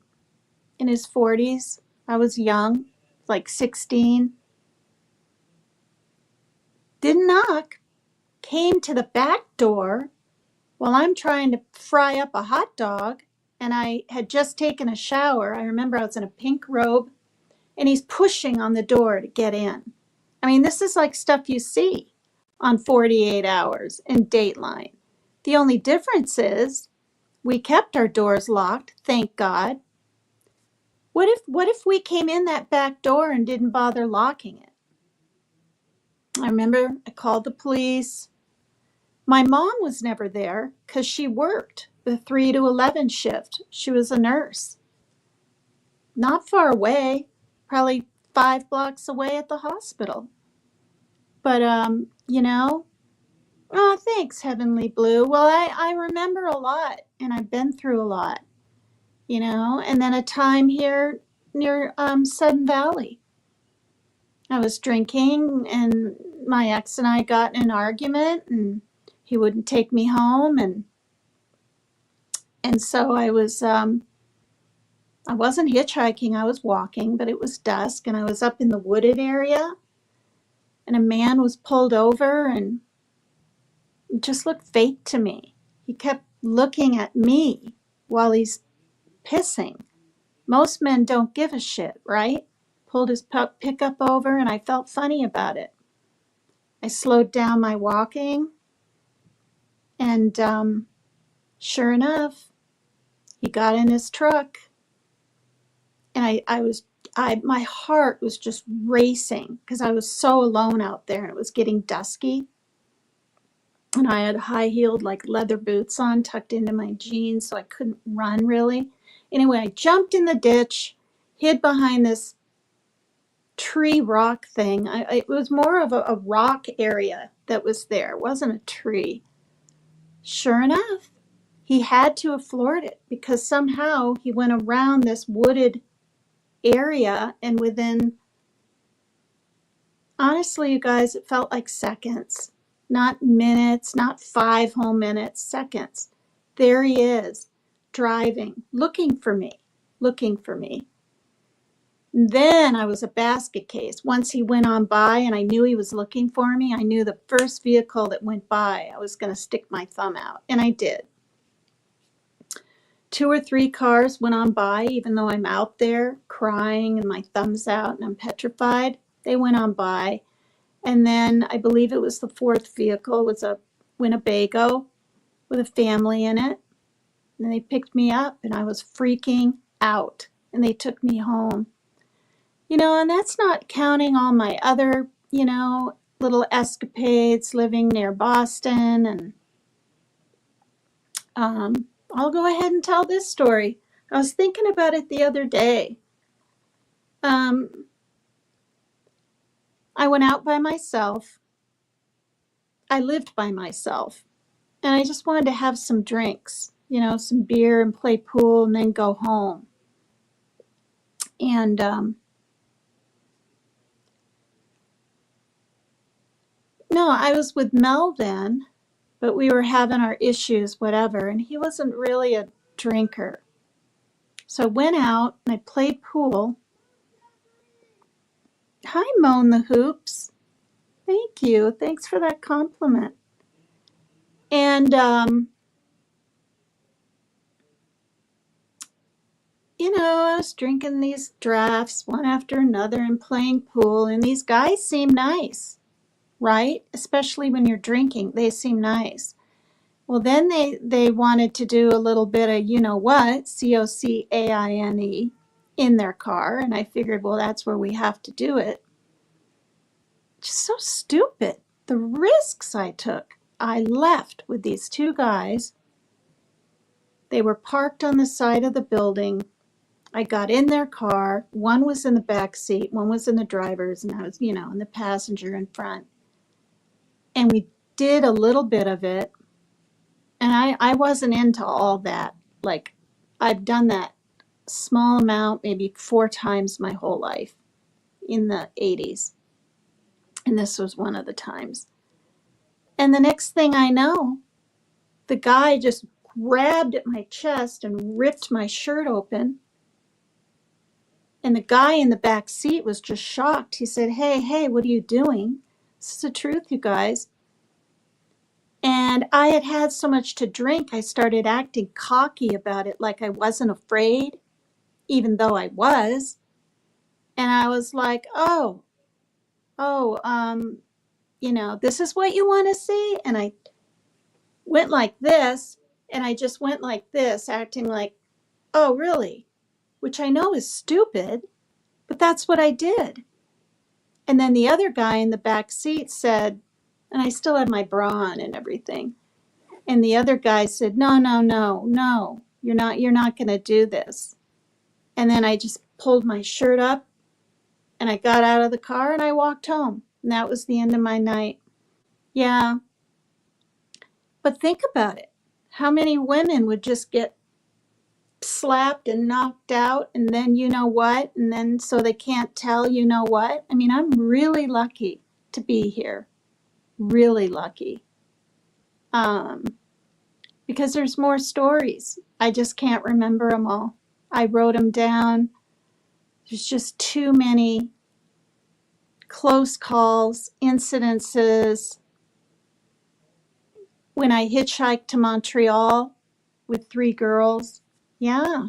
in his 40s. I was young, like 16. Didn't knock. Came to the back door while I'm trying to fry up a hot dog, and I had just taken a shower. I remember I was in a pink robe, and he's pushing on the door to get in. I mean, this is like stuff you see on 48 Hours in Dateline. The only difference is we kept our doors locked, thank God. What if we came in that back door and didn't bother locking it? I remember I called the police. My mom was never there because she worked the 3 to 11 shift. She was a nurse. Not far away, probably 5 blocks away at the hospital. But, oh, thanks, Heavenly Blue. Well, I remember a lot, and I've been through a lot, and then a time here near Sudden Valley. I was drinking, and my ex and I got in an argument, and he wouldn't take me home, and so I wasn't hitchhiking, I was walking, but it was dusk, and I was up in the wooded area, and a man was pulled over, and it just looked fake to me. He kept looking at me while he's pissing. Most men don't give a shit, right? Pulled his pickup over, and I felt funny about it. I slowed down my walking, and sure enough, he got in his truck, and my heart was just racing because I was so alone out there, and it was getting dusky. And I had high-heeled like leather boots on tucked into my jeans, so I couldn't run really. Anyway, I jumped in the ditch, hid behind this tree rock thing. It was more of a rock area that was there. It wasn't a tree. Sure enough, he had to have floored it because somehow he went around this wooded area, and within, honestly, you guys, it felt like seconds, not minutes, not 5 whole minutes, seconds. There he is, driving, looking for me, looking for me. Then I was a basket case. Once he went on by and I knew he was looking for me, I knew the first vehicle that went by, I was going to stick my thumb out. And I did. 2 or 3 cars went on by, even though I'm out there crying and my thumb's out and I'm petrified. They went on by. And then I believe it was the 4th vehicle, was a Winnebago with a family in it. And they picked me up and I was freaking out. And they took me home. And that's not counting all my other, little escapades living near Boston. And I'll go ahead and tell this story. I was thinking about it the other day. I went out by myself. I lived by myself. And I just wanted to have some drinks, some beer and play pool and then go home. And no, I was with Mel then, but we were having our issues, whatever, and he wasn't really a drinker. So I went out and I played pool. Hi, Moan the Hoops. Thank you. Thanks for that compliment. And, I was drinking these drafts one after another and playing pool, and these guys seem nice, right? Especially when you're drinking, they seem nice. Well, then they wanted to do a little bit of, COCAINE in their car, and I figured, well, that's where we have to do it. Just so stupid. The risks I took. I left with these 2 guys. They were parked on the side of the building. I got in their car. One was in the back seat, one was in the driver's, and I was, in the passenger in front. And we did a little bit of it. And I wasn't into all that. Like, I've done that small amount maybe 4 times my whole life in the 80s. And this was one of the times. And the next thing I know, the guy just grabbed at my chest and ripped my shirt open. And the guy in the back seat was just shocked. He said, hey, what are you doing? This is the truth, you guys. And I had had so much to drink, I started acting cocky about it, like I wasn't afraid, even though I was. And I was like, this is what you want to see? And I went like this, and I just went like this, acting like, oh, really? Which I know is stupid, but that's what I did. And then the other guy in the back seat said, and I still had my bra on and everything. And the other guy said, no, you're not going to do this. And then I just pulled my shirt up and I got out of the car and I walked home. And that was the end of my night. Yeah. But think about it. How many women would just get slapped and knocked out and then you know what? And then so they can't tell you know what? I mean, I'm really lucky to be here. Really lucky. Because there's more stories. I just can't remember them all. I wrote them down. There's just too many close calls, incidences. When I hitchhiked to Montreal with 3 girls, yeah.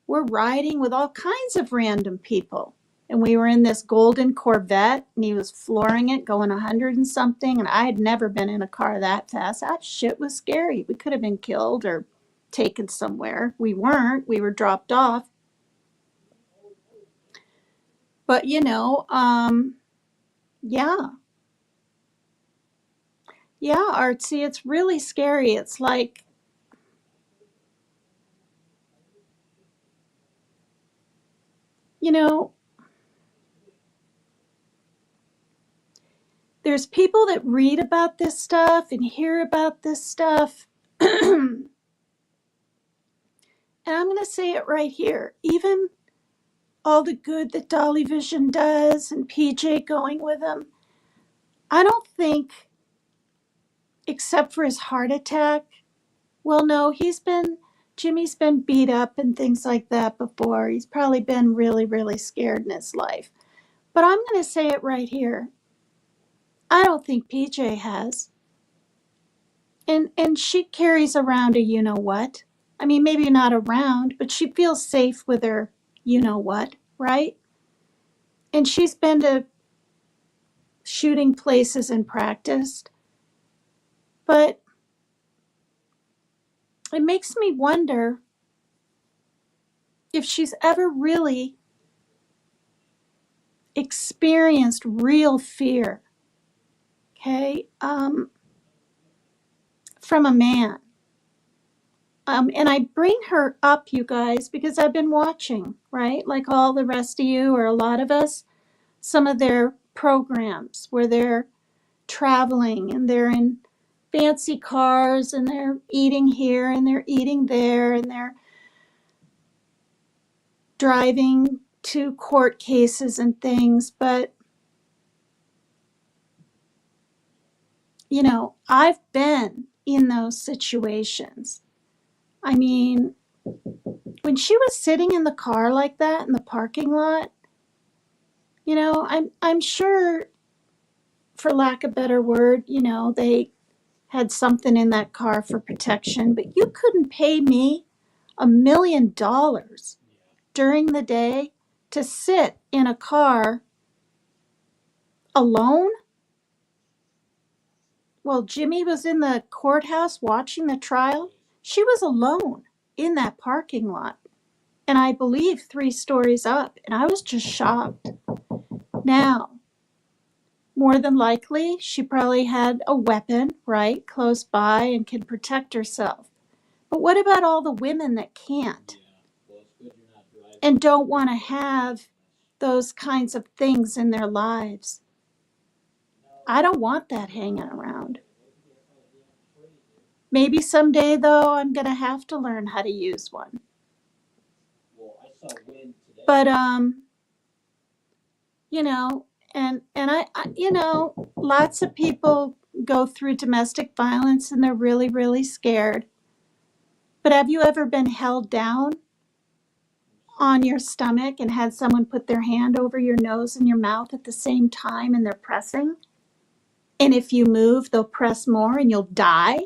We're riding with all kinds of random people. And we were in this golden Corvette, and he was flooring it, going 100 and something. And I had never been in a car that fast. That shit was scary. We could have been killed or taken somewhere. We weren't. We were dropped off. But, yeah. Yeah, Artsy, it's really scary. It's like, you know, there's people that read about this stuff and hear about this stuff. And I'm going to say it right here. Even all the good that Dolly Vision does and PJ going with him, I don't think, except for his heart attack, well, no, Jimmy's been beat up and things like that before. He's probably been really, really scared in his life. But I'm going to say it right here. I don't think PJ has. And she carries around a you know what. I mean, maybe not around, but she feels safe with her you know what, right? And she's been to shooting places and practiced. But it makes me wonder if she's ever really experienced real fear, okay, from a man. And I bring her up, you guys, because I've been watching, right? Like all the rest of you or a lot of us, some of their programs where they're traveling and they're in fancy cars and they're eating here and they're eating there and they're driving to court cases and things. But, you know, I've been in those situations. I mean, when she was sitting in the car like that in the parking lot, you know, I'm sure, for lack of a better word, you know, they had something in that car for protection, but you couldn't pay me $1 million during the day to sit in a car alone while Jimmy was in the courthouse watching the trial. She was alone in that parking lot, and I believe 3 stories up, and I was just shocked. Now, more than likely, she probably had a weapon, right, close by and can protect herself. But what about all the women that can't and don't want to have those kinds of things in their lives? I don't want that hanging around. Maybe someday, though, I'm going to have to learn how to use one. But, you know, and you know, lots of people go through domestic violence and they're really, really scared. But have you ever been held down on your stomach and had someone put their hand over your nose and your mouth at the same time and they're pressing? And if you move, they'll press more and you'll die?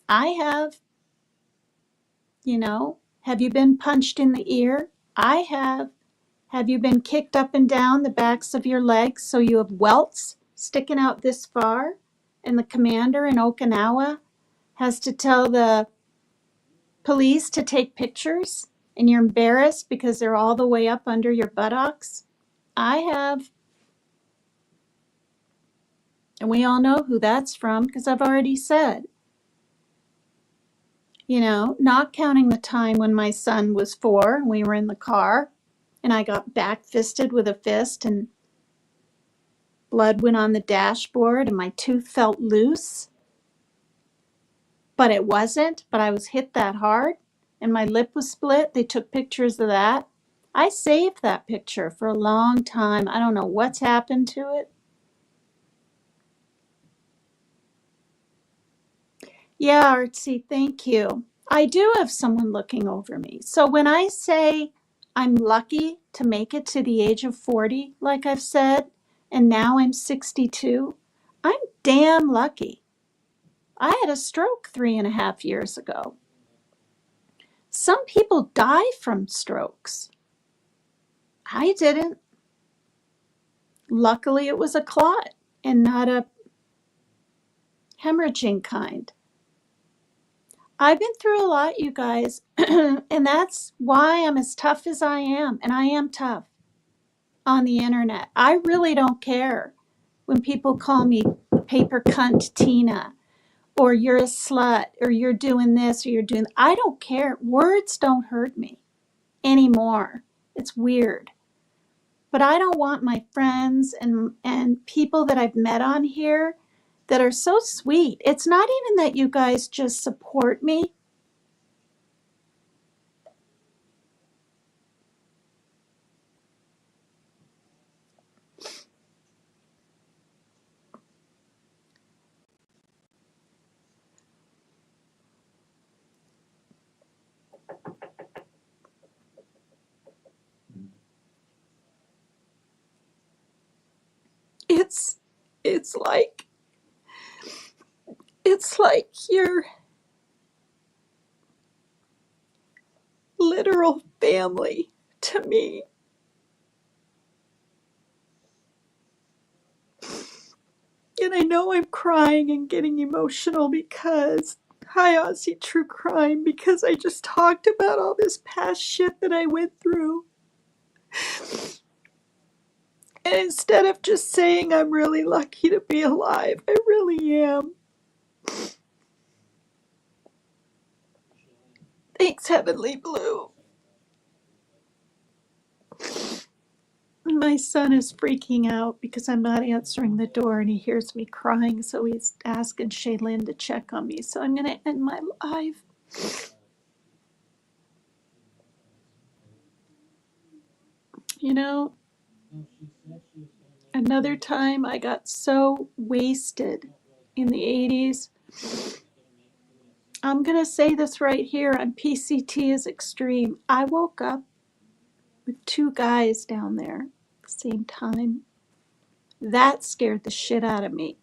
I have. You know, have you been punched in the ear? I have. Have you been kicked up and down the backs of your legs so you have welts sticking out this far? And the commander in Okinawa has to tell the police to take pictures and you're embarrassed because they're all the way up under your buttocks? I have. And we all know who that's from because I've already said. You know, not counting the time when my son was 4 and we were in the car and I got back fisted with a fist and blood went on the dashboard and my tooth felt loose. But it wasn't, but I was hit that hard and my lip was split. They took pictures of that. I saved that picture for a long time. I don't know what's happened to it. Yeah, Artsy, thank you. I do have someone looking over me. So when I say I'm lucky to make it to the age of 40, like I've said, and now I'm 62, I'm damn lucky. I had a stroke 3.5 years ago. Some people die from strokes. I didn't. Luckily, it was a clot and not a hemorrhaging kind. I've been through a lot, you guys, and that's why I'm as tough as I am, and I am tough on the internet. I really don't care when people call me paper cunt Tina, or you're a slut, or you're doing this, or you're doing, I don't care. Words don't hurt me anymore. It's weird. But I don't want my friends and people that I've met on here that are so sweet. It's not even that you guys just support me. It's it's like it's like your literal family to me. And I know I'm crying and getting emotional because, hi Aussie True Crime, because I just talked about all this past shit that I went through. And instead of just saying I'm really lucky to be alive, I really am. Thanks, Heavenly Blue. My son is freaking out because I'm not answering the door and he hears me crying, so he's asking Shaylin to check on me. So I'm going to end my live. You know, another time I got so wasted in the 80s. I'm going to say this right here on PCT is Extreme. I woke up with two guys down there at the same time. That scared the shit out of me.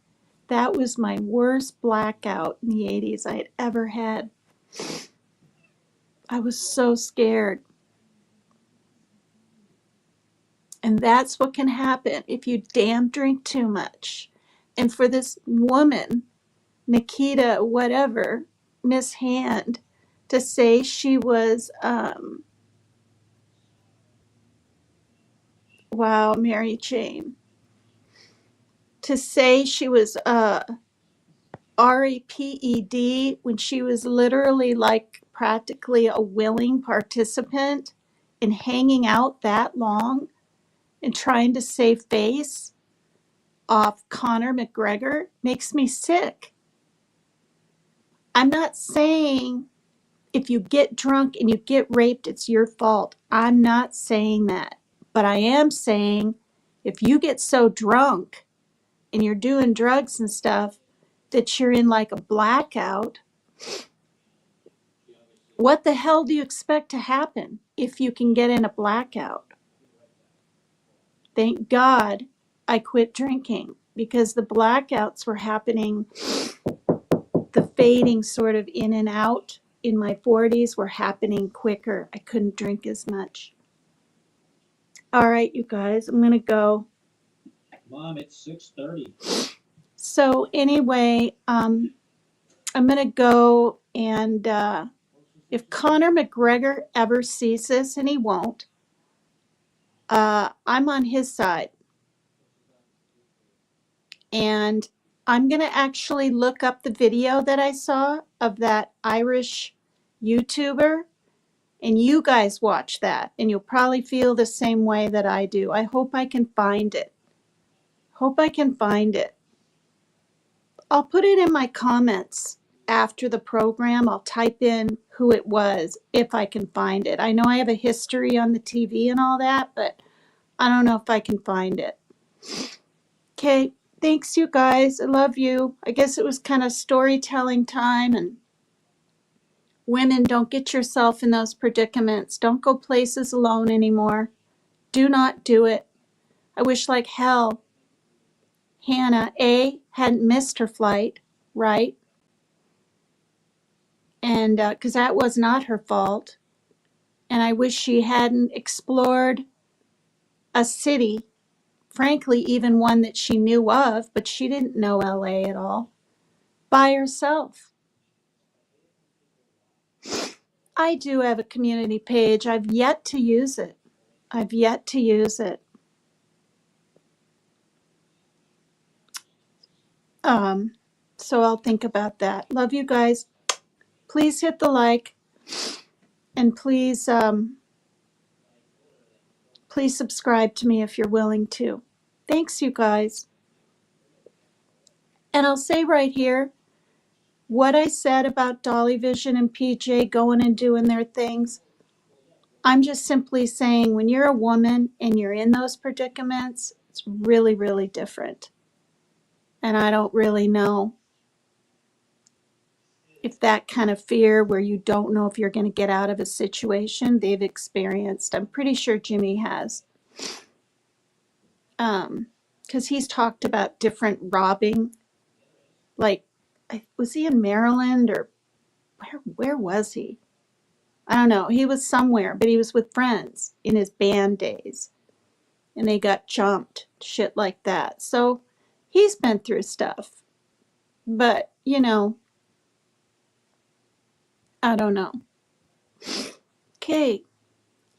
That was my worst blackout in the 80s I had ever had. I was so scared. And that's what can happen if you damn drink too much. And for this woman, Nikita, whatever, Miss Hand, to say she was, wow, Mary Jane, to say she was RAPED when she was literally like practically a willing participant in hanging out that long and trying to save face off Conor McGregor makes me sick. I'm not saying if you get drunk and you get raped, it's your fault. I'm not saying that. But I am saying if you get so drunk and you're doing drugs and stuff that you're in like a blackout, what the hell do you expect to happen if you can get in a blackout? Thank God I quit drinking because the blackouts were happening, the fading sort of in and out in my 40s were happening quicker. I couldn't drink as much. All right, you guys, I'm going to go. Mom, it's 6:30. So anyway, I'm going to go and if Conor McGregor ever sees this, and he won't, I'm on his side. And I'm going to actually look up the video that I saw of that Irish YouTuber, and you guys watch that, and you'll probably feel the same way that I do. I hope I can find it. Hope I can find it. I'll put it in my comments after the program. I'll type in who it was if I can find it. I know I have a history on the TV and all that, but I don't know if I can find it. Okay, thanks you guys. I love you. I guess it was kind of storytelling time, and women, don't get yourself in those predicaments. Don't go places alone anymore. Do not do it. I wish like hell Hannah hadn't missed her flight, right? And because that was not her fault. And I wish she hadn't explored a city, frankly, even one that she knew of, but she didn't know LA at all, by herself. I do have a community page. I've yet to use it. I've yet to use it. So I'll think about that. Love you guys. Please hit the like, and please subscribe to me if you're willing to. Thanks, you guys. And I'll say right here, what I said about Dolly Vision and PJ going and doing their things, I'm just simply saying when you're a woman and you're in those predicaments, it's really, really different. And I don't really know if that kind of fear where you don't know if you're going to get out of a situation they've experienced. I'm pretty sure Jimmy has. Because he's talked about different robbing. Like, was he in Maryland or where was he? I don't know. He was somewhere, but he was with friends in his band days. And they got jumped, shit like that. So he's been through stuff. But, I don't know. Okay.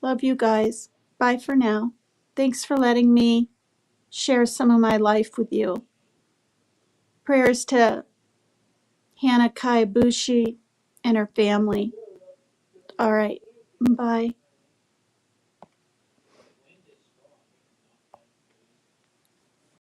Love you guys. Bye for now. Thanks for letting me share some of my life with you. Prayers to Hannah Kobayashi and her family. All right. Bye.